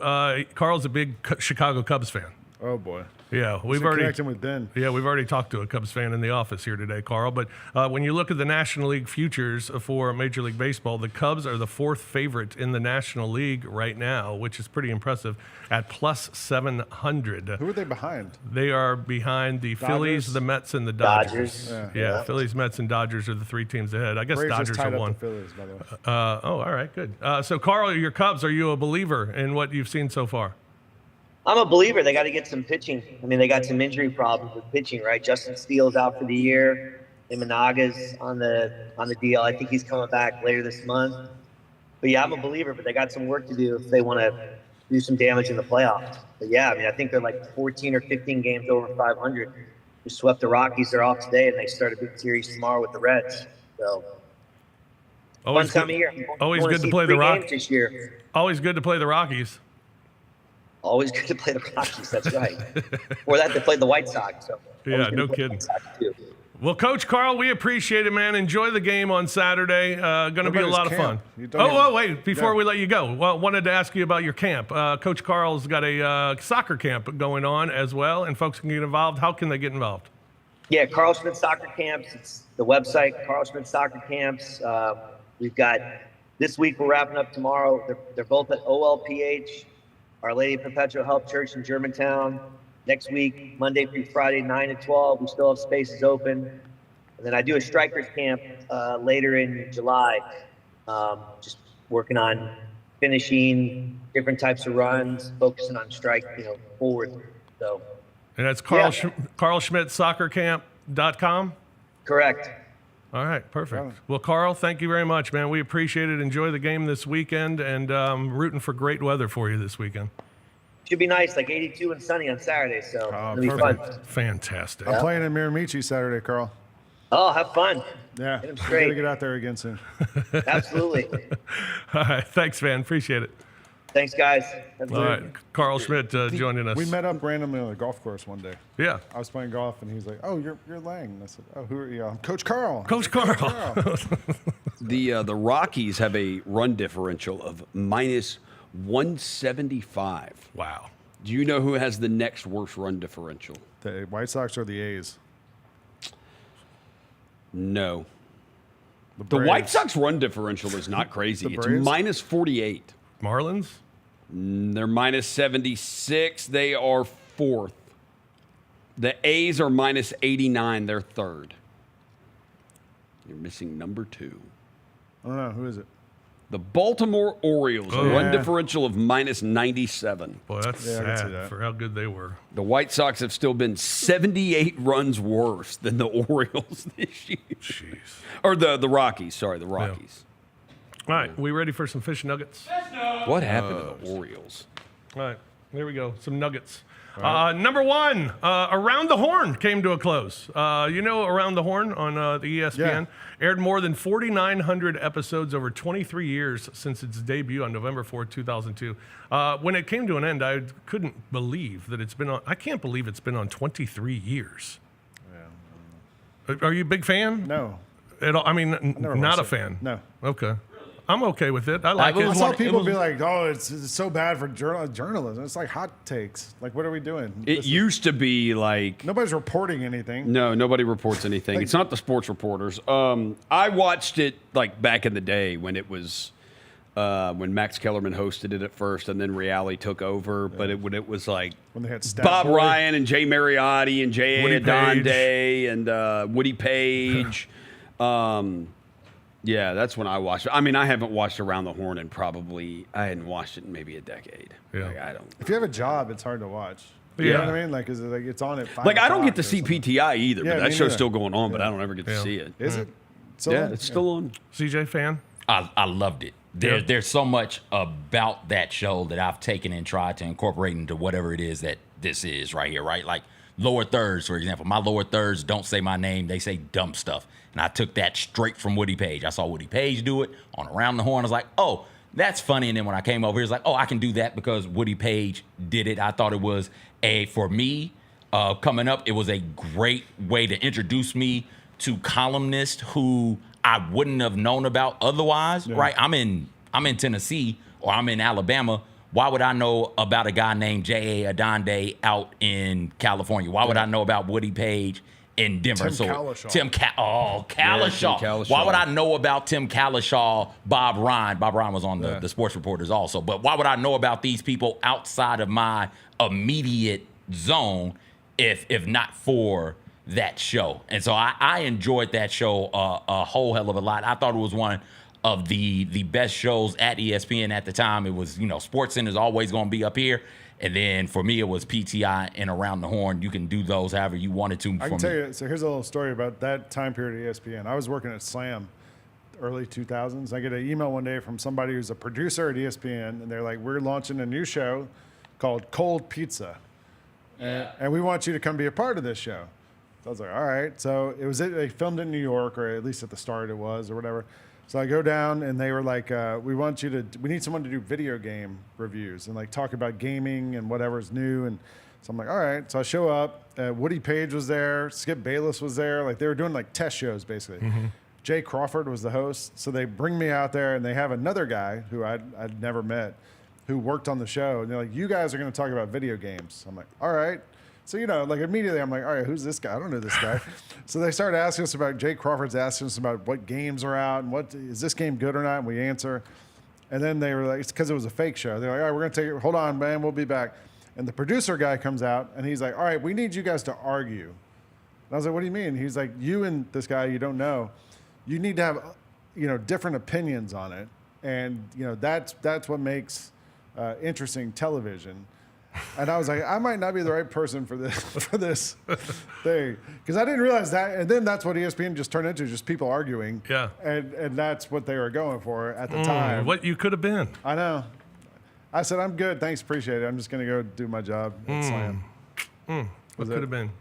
Carl's a big Chicago Cubs fan. Oh, boy. Yeah, we've already talked to a Cubs fan in the office here today, Carl. But when you look at the National League futures for Major League Baseball, the Cubs are the 4th favorite in the National League right now, which is pretty impressive, at plus 700. Who are they behind? They are behind the Dodgers? Phillies, the Mets, and the Dodgers. Yeah. Phillies, Mets, and Dodgers are the 3 teams ahead. I guess Braves Dodgers just tied are up 1. the Phillies, by the way. All right, good. So, Carl, your Cubs, are you a believer in what you've seen so far? I'm a believer. They got to get some pitching. I mean, they got some injury problems with pitching, right? Justin Steele's out for the year. Imanaga's on the deal. I think he's coming back later this month. But yeah, I'm a believer. But they got some work to do if they want to do some damage in the playoffs. But yeah, I mean, I think they're like 14 or 15 games over 500. We swept the Rockies. They're off today, and they start a big series tomorrow with the Reds. So Always fun time of year. Always good to play the Rockies this year. Always good to play the Rockies. Always good to play the Rockies. That's right. Or that to play the White Sox. So Yeah, no kidding. Well, Coach Carl, we appreciate it, man. Enjoy the game on Saturday. Going to be a lot of fun. Wait. Before we let you go, well, wanted to ask you about your camp. Coach Carl's got a soccer camp going on as well, and folks can get involved. How can they get involved? Yeah, Carl Schmidt Soccer Camps. It's the website, Carl Schmidt Soccer Camps. We've got this week. We're wrapping up tomorrow. They're both at OLPH, Our Lady of Perpetual Help Church in Germantown. Next week, Monday through Friday, 9 to 12. We still have spaces open. And then I do a strikers camp later in July. Just working on finishing different types of runs, focusing on strike, forward. So. And that's carlschmidtsoccercamp.com? Correct. All right, perfect. Well, Carl, thank you very much, man. We appreciate it. Enjoy the game this weekend, and rooting for great weather for you this weekend. Should be nice, like 82 and sunny on Saturday, so it'll be fun. Fantastic. I'm playing in Miramichi Saturday, Carl. Oh, have fun. Yeah, Get 'em we straight. gotta get out there again soon. Absolutely. All right, thanks, man. Appreciate it. Thanks, guys. Have a All good right, Carl Schmidt joining us. We met up randomly on the golf course one day. Yeah. I was playing golf, and he's like, "Oh, you're Lang." And I said, "Oh, who are you?" I'm Coach Carl. Coach Carl. The Rockies have a run differential of minus 175. Wow. Do you know who has the next worst run differential? The White Sox or the A's? No. The Braves. White Sox run differential is not crazy. The It's Braves? minus 48. Marlins? They're minus 76. They are fourth. The A's are minus 89. They're third. You're missing number 2. I don't know. Who is it? The Baltimore Orioles, a run differential of minus 97. Boy, that's Yeah, I can see sad that. for how good they were. The White Sox have still been 78 runs worse than the Orioles this year. Jeez. Or the Rockies. Sorry, the Rockies. All right, we ready for some fish nuggets? What happened to the Orioles? All right, there we go. Some nuggets. Number one, Around the Horn came to a close. Around the Horn on the ESPN aired more than 4,900 episodes over 23 years since its debut on November 4th, 2002. When it came to an end, I couldn't believe that it's been on. I can't believe it's been on 23 years. Yeah. Are you a big fan? No. At all? I mean, Never not a watched it. fan. No. Okay. I'm okay with it. I like it. I saw people be like, "Oh, it's so bad for journalism." It's like hot takes. Like, what are we doing? It used to be like Nobody's reporting anything. no, nobody reports anything. It's not the sports reporters. I watched it like back in the day when it was when Max Kellerman hosted it at first, and then Reale took over. But when it was like When they had Stat Bob Boy. Ryan and Jay Mariotti and Jay Woody Adonde and Woody Page. Yeah, that's when I watched it. I mean, I haven't watched Around the Horn in I hadn't watched it in maybe a decade. Yeah. Like, I don't. If you have a job, it's hard to watch. You Yeah. know what I mean? Like, is it like it's on at 5 Like, I don't get o'clock to or see something. PTI either, Yeah, but me that show's neither. still going on, but I don't ever get to Yeah. see it. Is it? So Yeah, it's still on. CJ fan? I loved it. There's so much about that show that I've taken and tried to incorporate into whatever it is that this is right here, right? Like lower thirds, for example. My lower thirds don't say my name. They say dumb stuff. And I took that straight from Woody Page. I saw Woody Page do it on Around the Horn. I was like, oh, that's funny. And then when I came over here, it's like, oh, I can do that because Woody Page did it. I thought it was for me, coming up, it was a great way to introduce me to columnists who I wouldn't have known about otherwise, right? I'm in Tennessee or I'm in Alabama. Why would I know about a guy named J.A. Adonde out in California? Why would I know about Woody Page in Denver? Tim Calishaw. Calishaw. Calishaw. Why would I know about Tim Calishaw, Bob Ryan? Bob Ryan was on the sports reporters also. But why would I know about these people outside of my immediate zone if not for that show? And so I enjoyed that show a whole hell of a lot. I thought it was one of the best shows at ESPN at the time. It was, SportsCenter is always going to be up here. And then for me, it was PTI and Around the Horn. You can do those however you wanted to. I can tell you. So here's a little story about that time period at ESPN. I was working at Slam, early 2000s. I get an email one day from somebody who's a producer at ESPN, and they're like, "We're launching a new show called Cold Pizza, and we want you to come be a part of this show." So I was like, "All right." So they filmed in New York, or at least at the start it was, or whatever. So I go down, and they were like, we need someone to do video game reviews and like talk about gaming and whatever's new. And so I'm like, all right. So I show up. Woody Page was there. Skip Bayless was there. Like they were doing like test shows basically. Jay Crawford was the host. So they bring me out there, and they have another guy who I'd never met who worked on the show. And they're like, you guys are going to talk about video games. I'm like, all right. So, like immediately I'm like, all right, who's this guy? I don't know this guy. So they started asking us about, Jake Crawford's asking us about what games are out and what, is this game good or not? And we answer. And then they were like, it's because it was a fake show. They're like, all right, we're going to take it. Hold on, man, we'll be back. And the producer guy comes out and he's like, all right, we need you guys to argue. And I was like, what do you mean? He's like, you and this guy you don't know, you need to have, different opinions on it. And, that's what makes interesting television. And I was like, I might not be the right person for this thing, because I didn't realize that. And then that's what ESPN just turned into, just people arguing. Yeah. And that's what they were going for at the time. What you could have been. I know. I said, I'm good. Thanks. Appreciate it. I'm just going to go do my job at Slam. What could have been?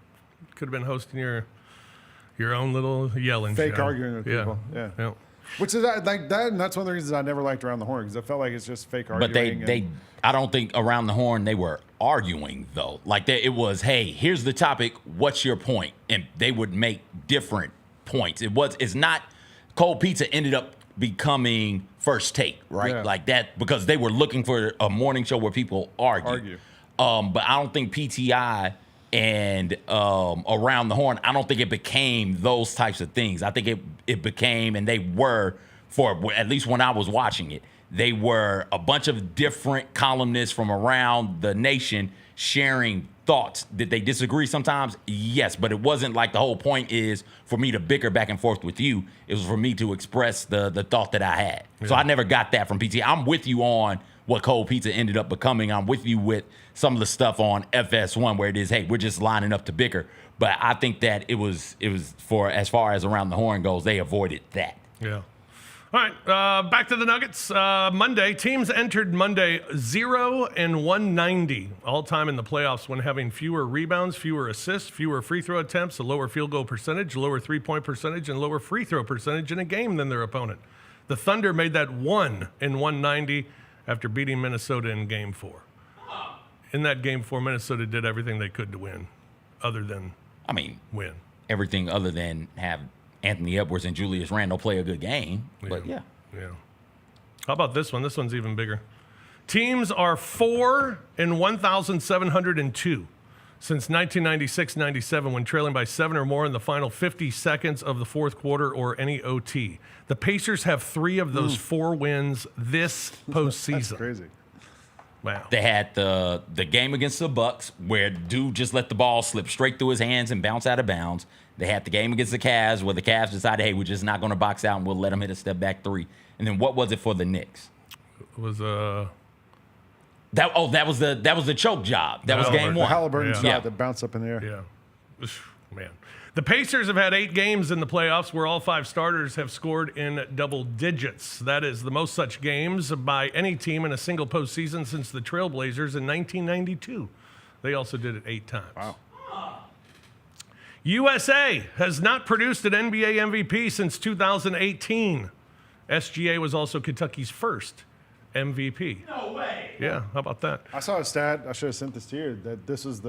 Could have been hosting your own little yelling fake show. arguing with people. Yeah. Which is like that, and that's one of the reasons I never liked Around the Horn, because I felt like it's just fake arguing. But I don't think Around the Horn they were arguing though. Like it was, hey, here's the topic. What's your point? And they would make different points. It's not. Cold Pizza ended up becoming First Take, right? Yeah. Like that, because they were looking for a morning show where people argue. But I don't think PTI and Around the Horn, I don't think it became those types of things. I think it became, and they were, for at least when I was watching it, they were a bunch of different columnists from around the nation sharing thoughts. Did they disagree sometimes? Yes, but it wasn't like the whole point is for me to bicker back and forth with you. It was for me to express the thought that I had. Yeah. So I never got that from PTI. I'm with you on what Cold Pizza ended up becoming. I'm with you with some of the stuff on FS1 where it is, hey, we're just lining up to bicker. But I think that it was for, as far as Around the Horn goes, they avoided that. Yeah. All right, back to the Nuggets. Monday, teams entered Monday 0 and 190 all time in the playoffs when having fewer rebounds, fewer assists, fewer free throw attempts, a lower field goal percentage, lower three-point percentage, and lower free throw percentage in a game than their opponent. The Thunder made that 1 in 190 after beating Minnesota in Game 4. In that Game 4, Minnesota did everything they could to win, other than win. Everything other than have Anthony Edwards and Julius Randle play a good game. But yeah. How about this one? This one's even bigger. Teams are 4 in 1,702 since 1996-97 when trailing by 7 or more in the final 50 seconds of the fourth quarter or any OT. The Pacers have 3 of those 4 wins this postseason. That's crazy. Wow. They had the game against the Bucks where dude just let the ball slip straight through his hands and bounce out of bounds. They had the game against the Cavs where the Cavs decided, hey, we're just not going to box out and we'll let them hit a step back 3. And then what was it for the Knicks? It was that was the choke job. That was game 1. The Halliburton shot that bounced up in the air. Yeah. Man. The Pacers have had 8 games in the playoffs where all 5 starters have scored in double digits. That is the most such games by any team in a single postseason since the Trailblazers in 1992. They also did it 8 times. Wow. USA has not produced an NBA MVP since 2018. SGA was also Kentucky's first MVP. No way. Yeah, how about that? I saw a stat, I should have sent this to you, that this was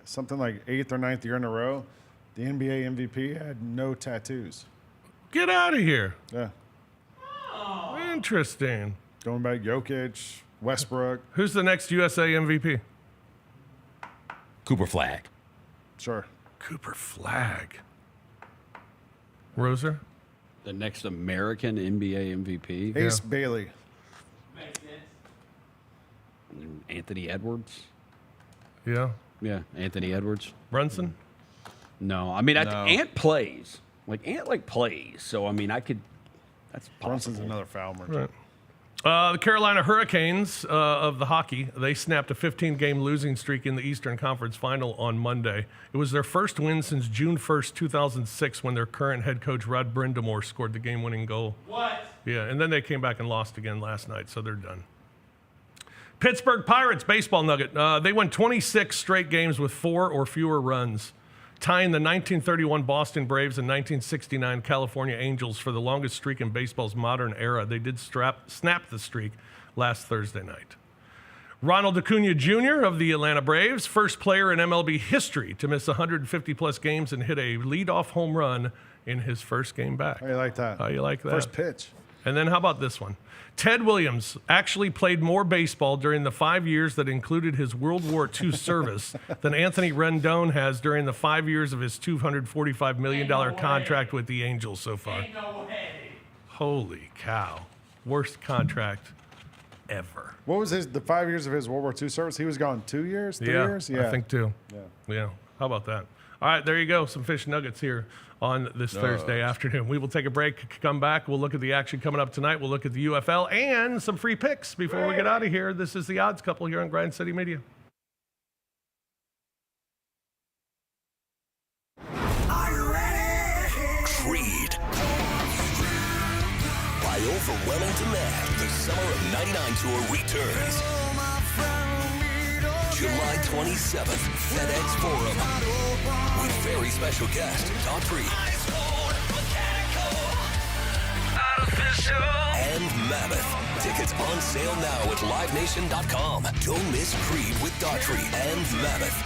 something like 8th or 9th year in a row, the NBA MVP had no tattoos. Get out of here. Yeah. Interesting. Going back, Jokic, Westbrook. Who's the next USA MVP? Cooper Flag. Sure. Cooper Flag. Roser? The next American NBA MVP. Ace Bailey. Makes sense. Anthony Edwards. Yeah. Yeah, Anthony Edwards. Brunson? No, I mean, Ant plays. Ant plays. So, I mean, that's possible. Brunson's another foul merchant. Right. The Carolina Hurricanes of the hockey, they snapped a 15-game losing streak in the Eastern Conference Final on Monday. It was their first win since June 1st, 2006, when their current head coach, Rod Brindamore, scored the game-winning goal. What? Yeah, and then they came back and lost again last night, so they're done. Pittsburgh Pirates baseball nugget. They won 26 straight games with 4 or fewer runs. tying the 1931 Boston Braves and 1969 California Angels for the longest streak in baseball's modern era. They did snap the streak last Thursday night. Ronald Acuna Jr. of the Atlanta Braves, first player in MLB history to miss 150-plus games and hit a leadoff home run in his first game back. How you like that? How you like that? First pitch. And then how about this one? Ted Williams actually played more baseball during the 5 years that included his World War II service than Anthony Rendon has during the 5 years of his $245 million contract with the Angels so far. Holy cow. Worst contract ever. What was the 5 years of his World War II service? He was gone 2 years, 3 years? Yeah, I think 2. Yeah. Yeah. How about that? All right, there you go. Some fish nuggets here on this Thursday afternoon. We will take a break, come back. We'll look at the action coming up tonight. We'll look at the UFL and some free picks before we get out of here. This is the Odds Couple here on Grind City Media. Are you ready? Creed. By overwhelming demand, the Summer of '99 tour returns. July 27th, FedEx Forum. With very special guest, Daughtry. And Mammoth. Tickets on sale now at livenation.com. Don't miss Creed with Daughtry and Mammoth.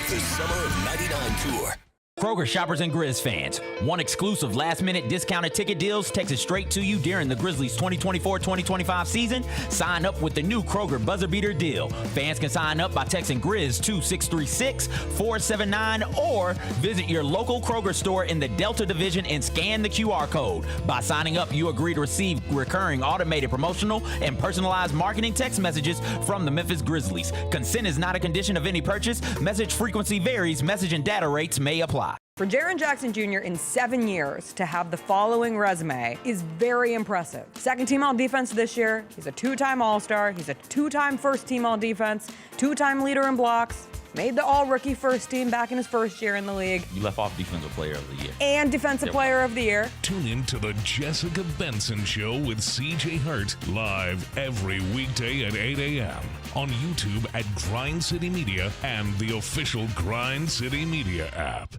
The Summer of '99 tour. Kroger shoppers and Grizz fans, want exclusive last-minute discounted ticket deals texted straight to you during the Grizzlies 2024-2025 season? Sign up with the new Kroger Buzzer Beater deal. Fans can sign up by texting Grizz to 636-479 or visit your local Kroger store in the Delta Division and scan the QR code. By signing up, you agree to receive recurring automated promotional and personalized marketing text messages from the Memphis Grizzlies. Consent is not a condition of any purchase. Message frequency varies. Message and data rates may apply. For Jaren Jackson Jr. in 7 years to have the following resume is very impressive. Second team all defense this year. He's a 2-time All-Star. He's a 2-time first team all defense, 2-time leader in blocks, made the all rookie first team back in his first year in the league. You left off defensive player of the year. And defensive player of the year. Tune in to the Jessica Benson Show with CJ Hurt live every weekday at 8 a.m. on YouTube at Grind City Media and the official Grind City Media app.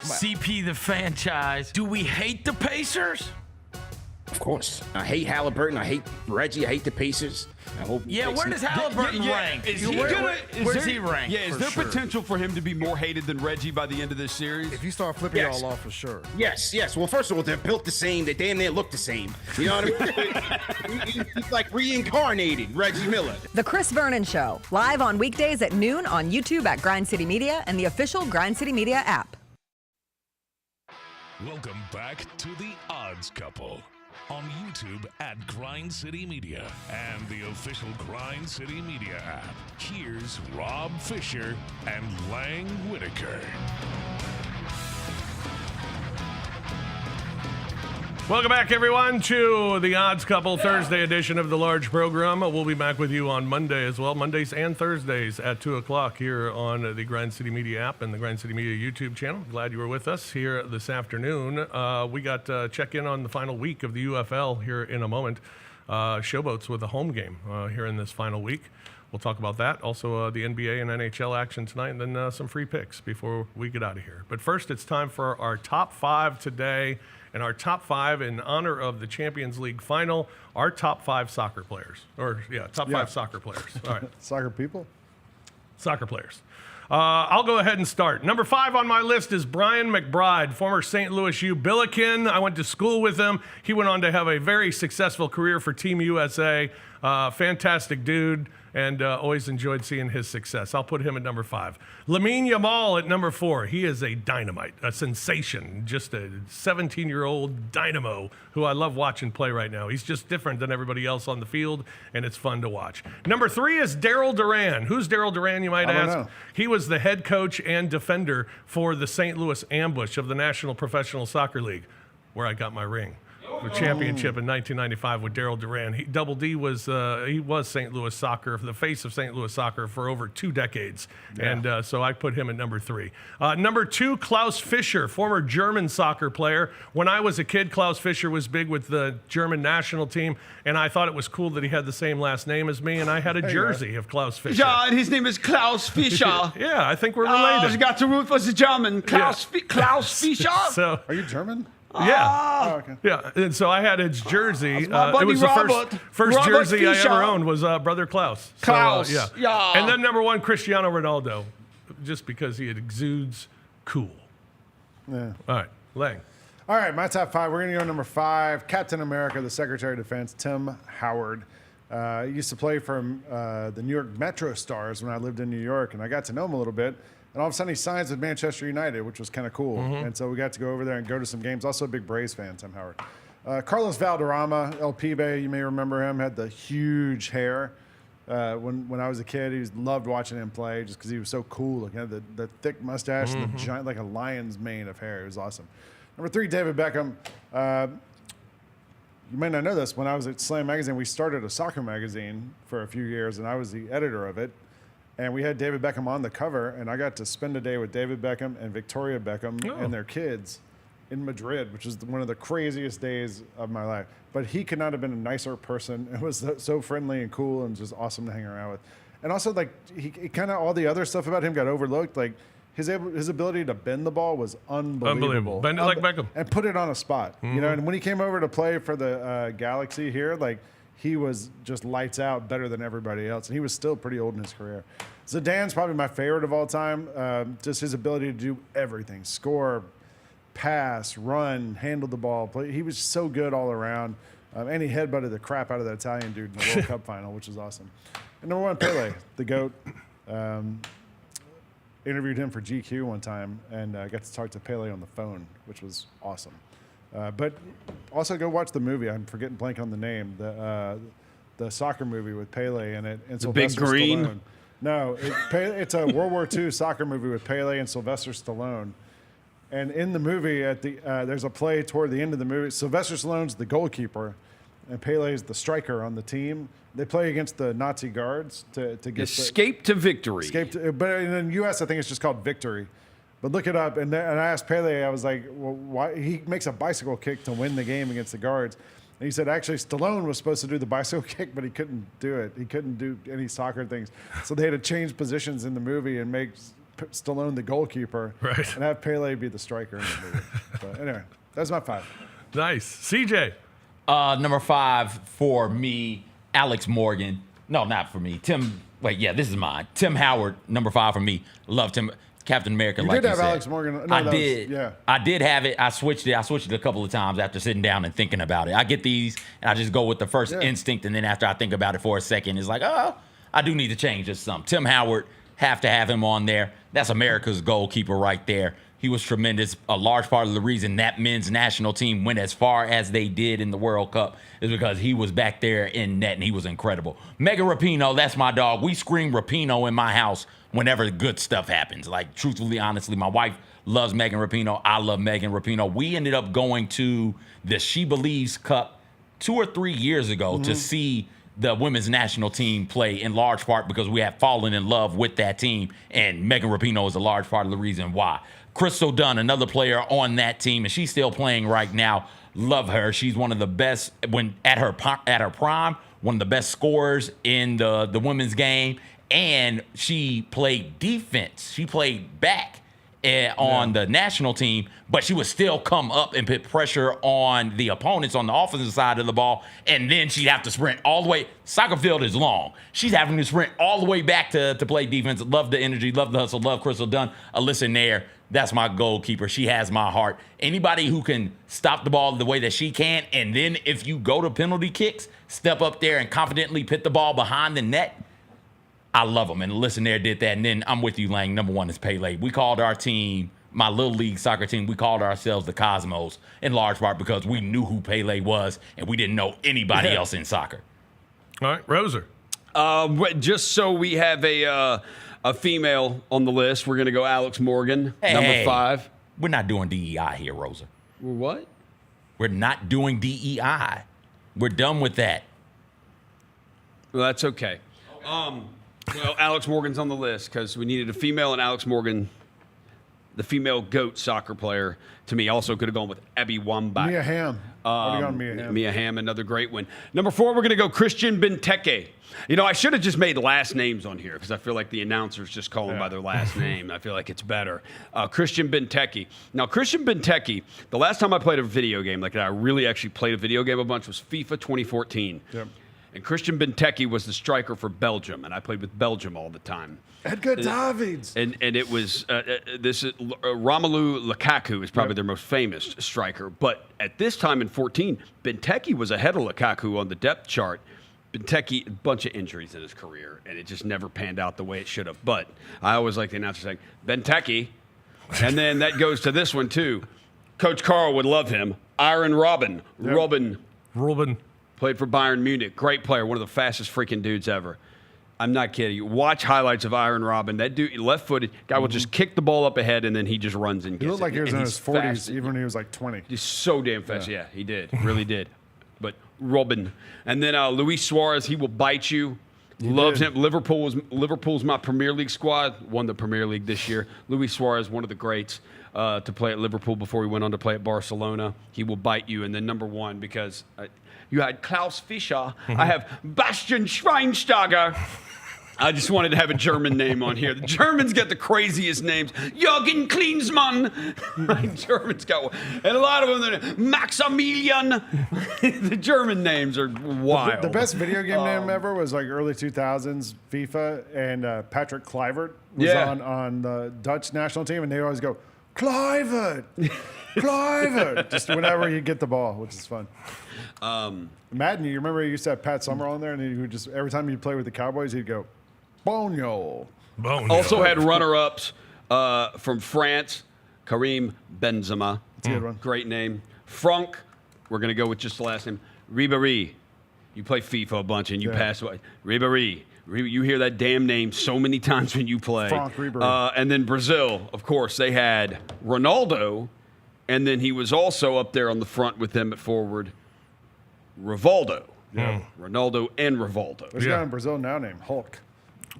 CP the franchise. Do we hate the Pacers? Of course. I hate Halliburton. I hate Reggie. I hate the Pacers. I hope. Yeah, where does Halliburton rank? Where does he rank? Yeah, is there potential for him to be more hated than Reggie by the end of this series? If you start flipping y'all off, for sure. Yes. Well, first of all, they're built the same. They damn near look the same. You know what I mean? He's like reincarnated Reggie Miller. The Chris Vernon Show, live on weekdays at noon on YouTube at Grind City Media and the official Grind City Media app. Welcome back to the Odds Couple on YouTube at Grind City Media and the official Grind City Media app. Here's Rob Fisher and Lang Whitaker. Welcome back, everyone, to the Odds Couple Thursday edition of the large program. We'll be back with you on Monday as well, Mondays and Thursdays at 2 o'clock here on the Grind City Media app and the Grind City Media YouTube channel. Glad you were with us here this afternoon. We got check in on the final week of the UFL here in a moment. Showboats with a home game here in this final week. We'll talk about that. Also, the NBA and NHL action tonight, and then some free picks before we get out of here. But first, it's time for our top 5 today. And our top 5 in honor of the Champions League final, our top 5 soccer players. Top 5 soccer players. All right. Soccer people? Soccer players. I'll go ahead and start. Number 5 on my list is Brian McBride, former St. Louis U Billiken. I went to school with him. He went on to have a very successful career for Team USA. Fantastic dude, and always enjoyed seeing his success. I'll put him at number 5. Lamine Yamal at number 4. He is a dynamite, a sensation, just a 17-year-old dynamo who I love watching play right now. He's just different than everybody else on the field, and it's fun to watch. Number 3 is Daryl Duran. Who's Daryl Duran, you might ask? Know. He was the head coach and defender for the St. Louis Ambush of the National Professional Soccer League, where I got my ring. the championship in 1995 with Daryl Duran. Double D was St. Louis soccer, the face of St. Louis soccer for over 2 decades, and so I put him at number 3. Number 2, Klaus Fischer, former German soccer player. When I was a kid, Klaus Fischer was big with the German national team, and I thought it was cool that he had the same last name as me, and I had a jersey of Klaus Fischer. Yeah, and his name is Klaus Fischer. Yeah, I think we're related. I got to root for the German. Klaus Fischer. So, are you German? Yeah. Oh, okay. Yeah. And so I had his jersey. my buddy it was the Robert. first Robert jersey I Fischer. ever owned was Brother Klaus. Klaus. So, Yeah. And then number 1, Cristiano Ronaldo, just because he exudes cool. Yeah. All right, Lang. All right, my top 5. We're going to go number 5, Captain America, the Secretary of Defense, Tim Howard. He used to play for the New York Metro Stars when I lived in New York, and I got to know him a little bit. And all of a sudden, he signs with Manchester United, which was kind of cool. And so we got to go over there and go to some games. Also a big Braves fan, Tim Howard. Carlos Valderrama, El Pibe, you may remember him, had the huge hair. When I was a kid, he loved watching him play just because he was so cool. Like, he had the thick mustache and the giant, like a lion's mane of hair. It was awesome. Number 3, David Beckham. You might not know this. When I was at Slam Magazine, we started a soccer magazine for a few years, and I was the editor of it. And we had David Beckham on the cover, and I got to spend a day with David Beckham and Victoria Beckham and their kids in Madrid, which was one of the craziest days of my life. But he could not have been a nicer person. It was so friendly and cool and just awesome to hang around with. And also, like, he kind of all the other stuff about him got overlooked. Like, his ability to bend the ball was unbelievable. Bend it like Beckham. And put it on a spot. You know, and when he came over to play for the Galaxy here, like, he was just lights out, better than everybody else. And he was still pretty old in his career. Zidane's probably my favorite of all time. Just his ability to do everything. Score, pass, run, handle the ball. Play. He was so good all around. And he headbutted the crap out of that Italian dude in the World Cup final, which was awesome. And number 1, Pele, the GOAT. Interviewed him for GQ one time and got to talk to Pele on the phone, which was awesome. But also go watch the movie. I'm forgetting blank on the name. The soccer movie with Pele in it. And The Big Green? Stallone. No, it's a World War II soccer movie with Pele and Sylvester Stallone. And in the movie, there's a play toward the end of the movie. Sylvester Stallone's the goalkeeper, and Pele's the striker on the team. They play against the Nazi guards to get Escape to victory. But in the U.S., I think it's just called Victory. But look it up. And I asked Pele, I was like, well, why? He makes a bicycle kick to win the game against the guards. And he said, actually, Stallone was supposed to do the bicycle kick, but he couldn't do it. He couldn't do any soccer things. So they had to change positions in the movie and make Stallone the goalkeeper and have Pele be the striker in the movie. But anyway, that's my 5. Nice. CJ. Number 5 for me, Alex Morgan. No, not for me. This is mine. Tim Howard, number 5 for me. Loved him. Captain America, You like did you have said. Alex Morgan. No, I that did. Was, yeah. I did have it. I switched it. A couple of times after sitting down and thinking about it. I get these, and I just go with the first instinct, and then after I think about it for a second, it's like, oh, I do need to change this some. Tim Howard, have to have him on there. That's America's goalkeeper right there. He was tremendous. A large part of the reason that men's national team went as far as they did in the World Cup is because he was back there in net, and he was incredible. Megan Rapinoe, that's my dog. We scream Rapinoe in my house whenever good stuff happens. Like, truthfully, honestly, my wife loves Megan Rapinoe. I love Megan Rapinoe. We ended up going to the She Believes Cup 2 or 3 years ago to see the women's national team play, in large part because we have fallen in love with that team, and Megan Rapinoe is a large part of the reason why. Crystal Dunn, another player on that team, and she's still playing right now. Love her. She's one of the best when at her prime, one of the best scorers in the women's game, and she played defense. She played back on the national team, but she would still come up and put pressure on the opponents on the offensive side of the ball, and then she'd have to sprint all the way. Soccer field is long. She's having to sprint all the way back to play defense. Love the energy, love the hustle, love Crystal Dunn. Listen there, that's my goalkeeper. She has my heart. Anybody who can stop the ball the way that she can, and then if you go to penalty kicks, step up there and confidently put the ball behind the net, I love them. And Listen There did that. And then I'm with you, Lang. Number 1 is Pele. We called our team, my little league soccer team, we called ourselves the Cosmos, in large part because we knew who Pele was and we didn't know anybody else in soccer. All right, Roser. Just so we have a female on the list, we're going to go Alex Morgan, number 5. We're not doing DEI here, Roser. What? We're not doing DEI. We're done with that. Well, that's okay. Well, Alex Morgan's on the list because we needed a female, and Alex Morgan, the female GOAT soccer player, to me also could have gone with Abby Wambach. Mia Hamm. Mia Hamm, another great one. Number 4, we're going to go Christian Benteke. You know, I should have just made last names on here because I feel like the announcers just call them by their last name. I feel like it's better. Christian Benteke. Now, Christian Benteke, the last time I played a video game, like I really actually played a video game a bunch, was FIFA 2014. Yep. And Christian Benteke was the striker for Belgium, and I played with Belgium all the time. Edgar Davids. And it was Romelu Lukaku is probably their most famous striker. But at this time in 14, Benteke was ahead of Lukaku on the depth chart. Benteke, a bunch of injuries in his career, and it just never panned out the way it should have. But I always like the announcer saying, Benteke. And then that goes to this one, too. Coach Carl would love him. Iron Robin. Yep. Robin. Played for Bayern Munich. Great player. One of the fastest freaking dudes ever. I'm not kidding you. Watch highlights of Iron Robin. That dude, left-footed guy, will just kick the ball up ahead, and then he just runs and gets it. He looked like he was in his 40s, fast. even when he was like 20. He's so damn fast. Yeah, he did. Really did. But Robin. And then Luis Suarez, he will bite you. Loves him. Liverpool's my Premier League squad. Won the Premier League this year. Luis Suarez, one of the greats to play at Liverpool before he went on to play at Barcelona. He will bite you. And then number 1, because you had Klaus Fischer. I have Bastian Schweinsteiger. I just wanted to have a German name on here. The Germans get the craziest names. Jürgen Klinsmann. Germans got one. And a lot of them, Maximilian. The German names are wild. The best video game name ever was like early 2000s FIFA, and Patrick Kluivert was on the Dutch national team, and they always go, Kluivert, Kluivert, just whenever you get the ball, which is fun. Madden, you remember you used to have Pat Summerall in there, and he would just, every time you play with the Cowboys, he'd go, Bonio. Also had runner-ups from France, Karim Benzema. That's a good one. Great name. Franck, we're going to go with just the last name. Ribéry. You play FIFA a bunch and you pass away. Ribéry. You hear that damn name so many times when you play. Franck Ribéry. And then Brazil, of course, they had Ronaldo, and then he was also up there on the front with them at forward, Rivaldo. Yeah. Ronaldo and Rivaldo. There's a guy in Brazil now named Hulk.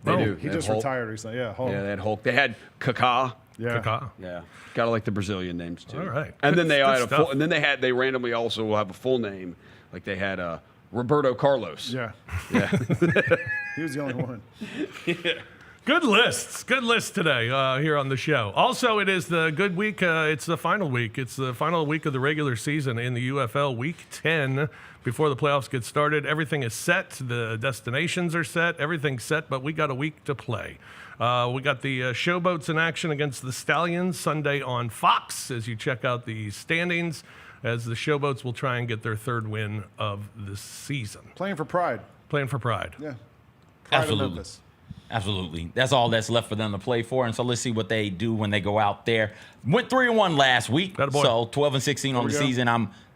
They do. He They just had Hulk. retired recently. Yeah, Hulk. Yeah, they had Hulk. They had Kaká. Yeah. Kaká. Yeah, gotta like the Brazilian names too. All right. And then they Good had a full, stuff. and then they randomly also will have a full name, like they had Roberto Carlos. Yeah. Yeah. He was the only one. Good lists. Good list today here on the show. Also, it is the good week. It's the final week. It's the final week of the regular season in the UFL, week 10. Before the playoffs get started, everything is set. The destinations are set. Everything's set, but we got a week to play. We got the Showboats in action against the Stallions Sunday on Fox as you check out the standings, as the Showboats will try and get their 3rd win of the season. Playing for pride. Playing for pride. Yeah. Pride of Absolutely. Memphis. Absolutely. That's all that's left for them to play for. And so let's see what they do when they go out there. Went 3-1 last week. Attaboy. So 12-16 on the season.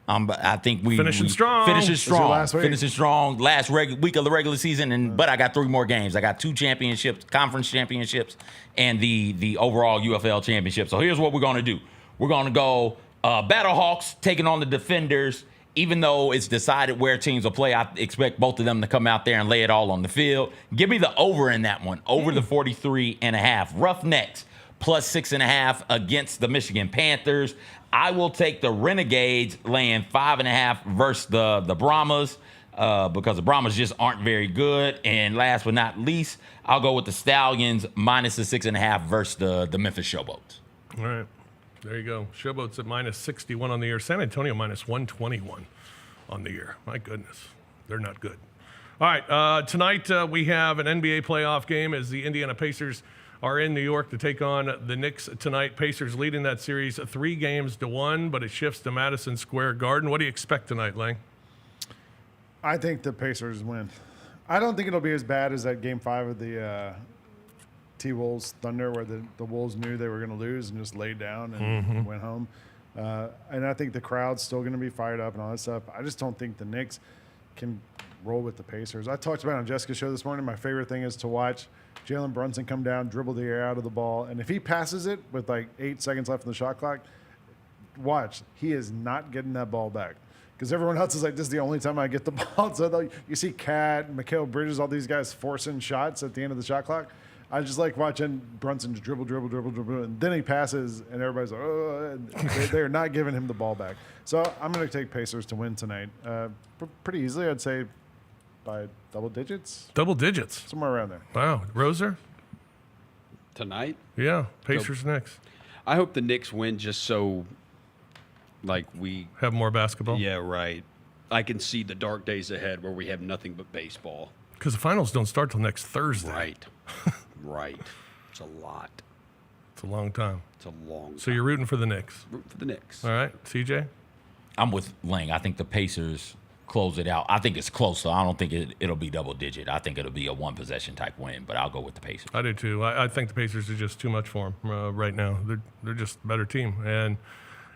I think we Finishing strong. Finishing This is your strong. last week. Finishing strong. Last week of the regular season. But I got 3 more games. I got 2 championships, conference championships, and the overall UFL championship. So here's what we're going to do. We're going to go Battlehawks taking on the Defenders. Even though it's decided where teams will play, I expect both of them to come out there and lay it all on the field. Give me the over in that one. Over the 43.5. Roughnecks plus 6.5 against the Michigan Panthers. I will take the Renegades laying 5.5 versus the Brahmas because the Brahmas just aren't very good. And last but not least, I'll go with the Stallions minus the 6.5 versus the Memphis Showboats. All right. There you go. Showboats at minus 61 on the year. San Antonio minus 121 on the year. My goodness. They're not good. All right. Tonight we have an NBA playoff game as the Indiana Pacers are in New York to take on the Knicks tonight. Pacers leading that series 3-1, but it shifts to Madison Square Garden. What do you expect tonight, Lang? I think the Pacers win. I don't think it'll be as bad as that Game 5 of the T-Wolves Thunder, where the Wolves knew they were going to lose and just laid down and went home. And I think the crowd's still going to be fired up and all that stuff. I just don't think the Knicks can roll with the Pacers. I talked about it on Jessica's show this morning. My favorite thing is to watch Jalen Brunson come down, dribble the air out of the ball, and if he passes it with like 8 seconds left on the shot clock, watch, he is not getting that ball back. Because everyone else is like, this is the only time I get the ball. So you see Cat, Mikal Bridges, all these guys forcing shots at the end of the shot clock. I just like watching Brunson just dribble, and then he passes, and everybody's like, oh, they're not giving him the ball back. So I'm going to take Pacers to win tonight. Pretty easily, I'd say by double digits. Double digits? Somewhere around there. Wow. Roser? Tonight? Yeah, Pacers Knicks. I hope the Knicks win just so, like, we have more basketball. Yeah, right. I can see the dark days ahead where we have nothing but baseball. Because the finals don't start till next Thursday. Right. Right. It's a lot. It's a long time. It's a long time. So you're rooting for the Knicks. Rooting for the Knicks. All right, CJ? I'm with Lang. I think the Pacers close it out. I think it's close, so I don't think it'll be double digit. I think it'll be a one possession type win, but I'll go with the Pacers. I do too. I think the Pacers are just too much for them right now. They're just a better team, and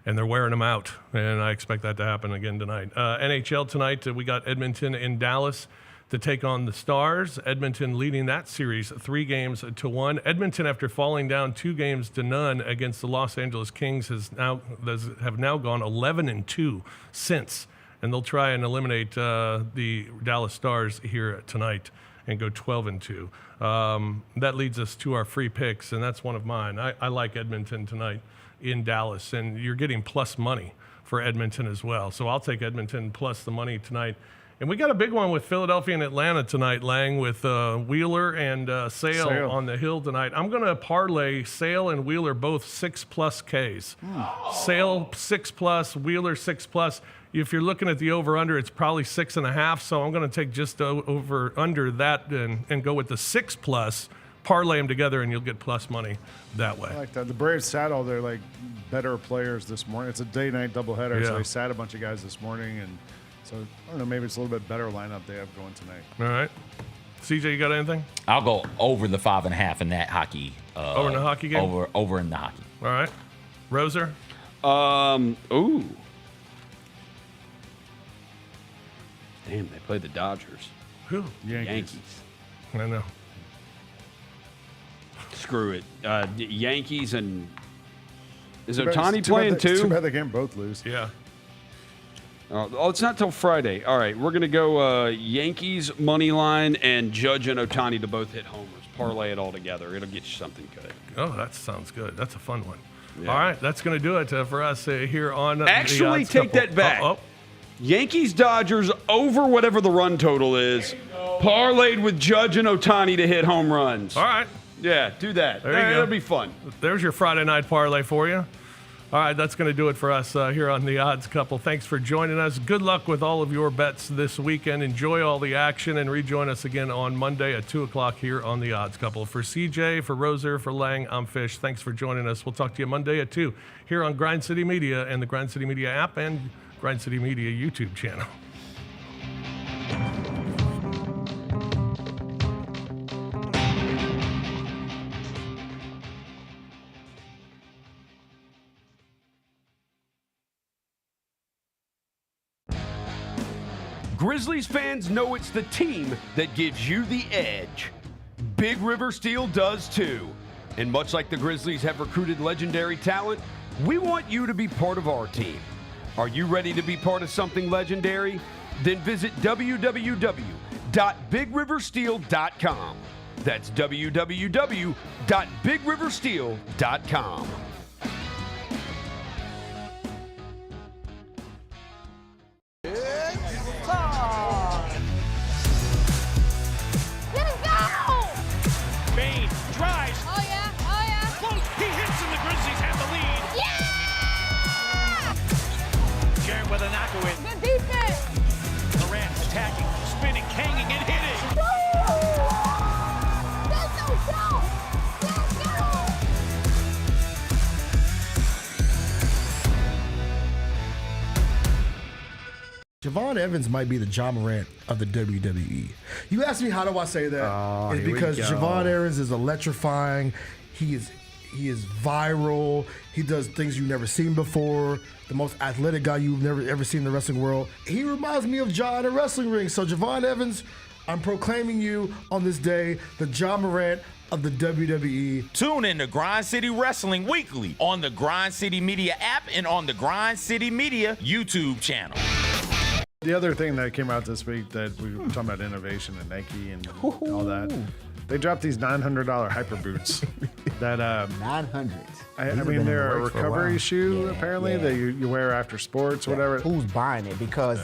they're wearing them out, and I expect that to happen again tonight. NHL tonight, we got Edmonton and Dallas to take on the Stars. Edmonton leading that series 3-1. Edmonton, after falling down 2-0 against the Los Angeles Kings, have now gone 11-2 since, and they'll try and eliminate the Dallas Stars here tonight and go 12-2. That leads us to our free picks, and that's one of mine. I like Edmonton tonight in Dallas, and you're getting plus money for Edmonton as well. So I'll take Edmonton plus the money tonight. And we got a big one with Philadelphia and Atlanta tonight, Lang, with Wheeler and Sale on the hill tonight. I'm going to parlay Sale and Wheeler both 6+ Ks. Sale 6+, Wheeler 6+. If you're looking at the over-under, it's probably 6.5. So I'm going to take just over-under that and go with the 6+. Parlay them together, and you'll get plus money that way. I like that. The Braves sat all their better players this morning. It's a day-night doubleheader, so they sat a bunch of guys this morning, and so, I don't know, maybe it's a little bit better lineup they have going tonight. All right. CJ, you got anything? I'll go over the 5.5 in that hockey. Over in the hockey game? Over in the hockey. All right. Roser? Ooh. Damn, they played the Dodgers. Who? Yankees. I know. Screw it. Yankees and... Is Too bad- Ohtani too playing bad they- too? Too bad they can't both lose. Yeah. Oh, it's not till Friday. All right, we're going to go Yankees money line and Judge and Ohtani to both hit homers. Parlay it all together. It'll get you something good. Oh, that sounds good. That's a fun one. Yeah. All right, that's going to do it for us here on Actually, the take that back. Yankees Dodgers over whatever the run total is, parlayed with Judge and Ohtani to hit home runs. All right. Yeah, do that. There you go. That'll be fun. There's your Friday night parlay for you. All right, that's going to do it for us here on The Odds Couple. Thanks for joining us. Good luck with all of your bets this weekend. Enjoy all the action, and rejoin us again on Monday at 2 o'clock here on The Odds Couple. For CJ, for Roser, for Lang, I'm Fish. Thanks for joining us. We'll talk to you Monday at 2 here on Grind City Media and the Grind City Media app and Grind City Media YouTube channel. Grizzlies fans know it's the team that gives you the edge. Big River Steel does too. And much like the Grizzlies have recruited legendary talent, we want you to be part of our team. Are you ready to be part of something legendary? Then visit www.bigriversteel.com. That's www.bigriversteel.com. Bain drives. Oh yeah, oh yeah. Close. He hits and the Grizzlies have the lead. Yeah! Jared with a knockaway. Good defense. Durant attacking, spinning, hanging, and hitting. Let's go, Let's go! Javon Evans might be the John Morant of the WWE. You ask me how do I say that? It's because Javon Evans is electrifying. He is viral. He does things you've never seen before. The most athletic guy you've never ever seen in the wrestling world. He reminds me of John in a wrestling ring. So Javon Evans, I'm proclaiming you on this day the John Morant of the WWE. Tune in to Grind City Wrestling Weekly on the Grind City Media app and on the Grind City Media YouTube channel. The other thing that came out this week that we were talking about innovation and Nike and all that, they dropped these $900 hyper boots that 900. I mean, they're a recovery shoe apparently that you wear after sports, whatever. Who's buying it? Because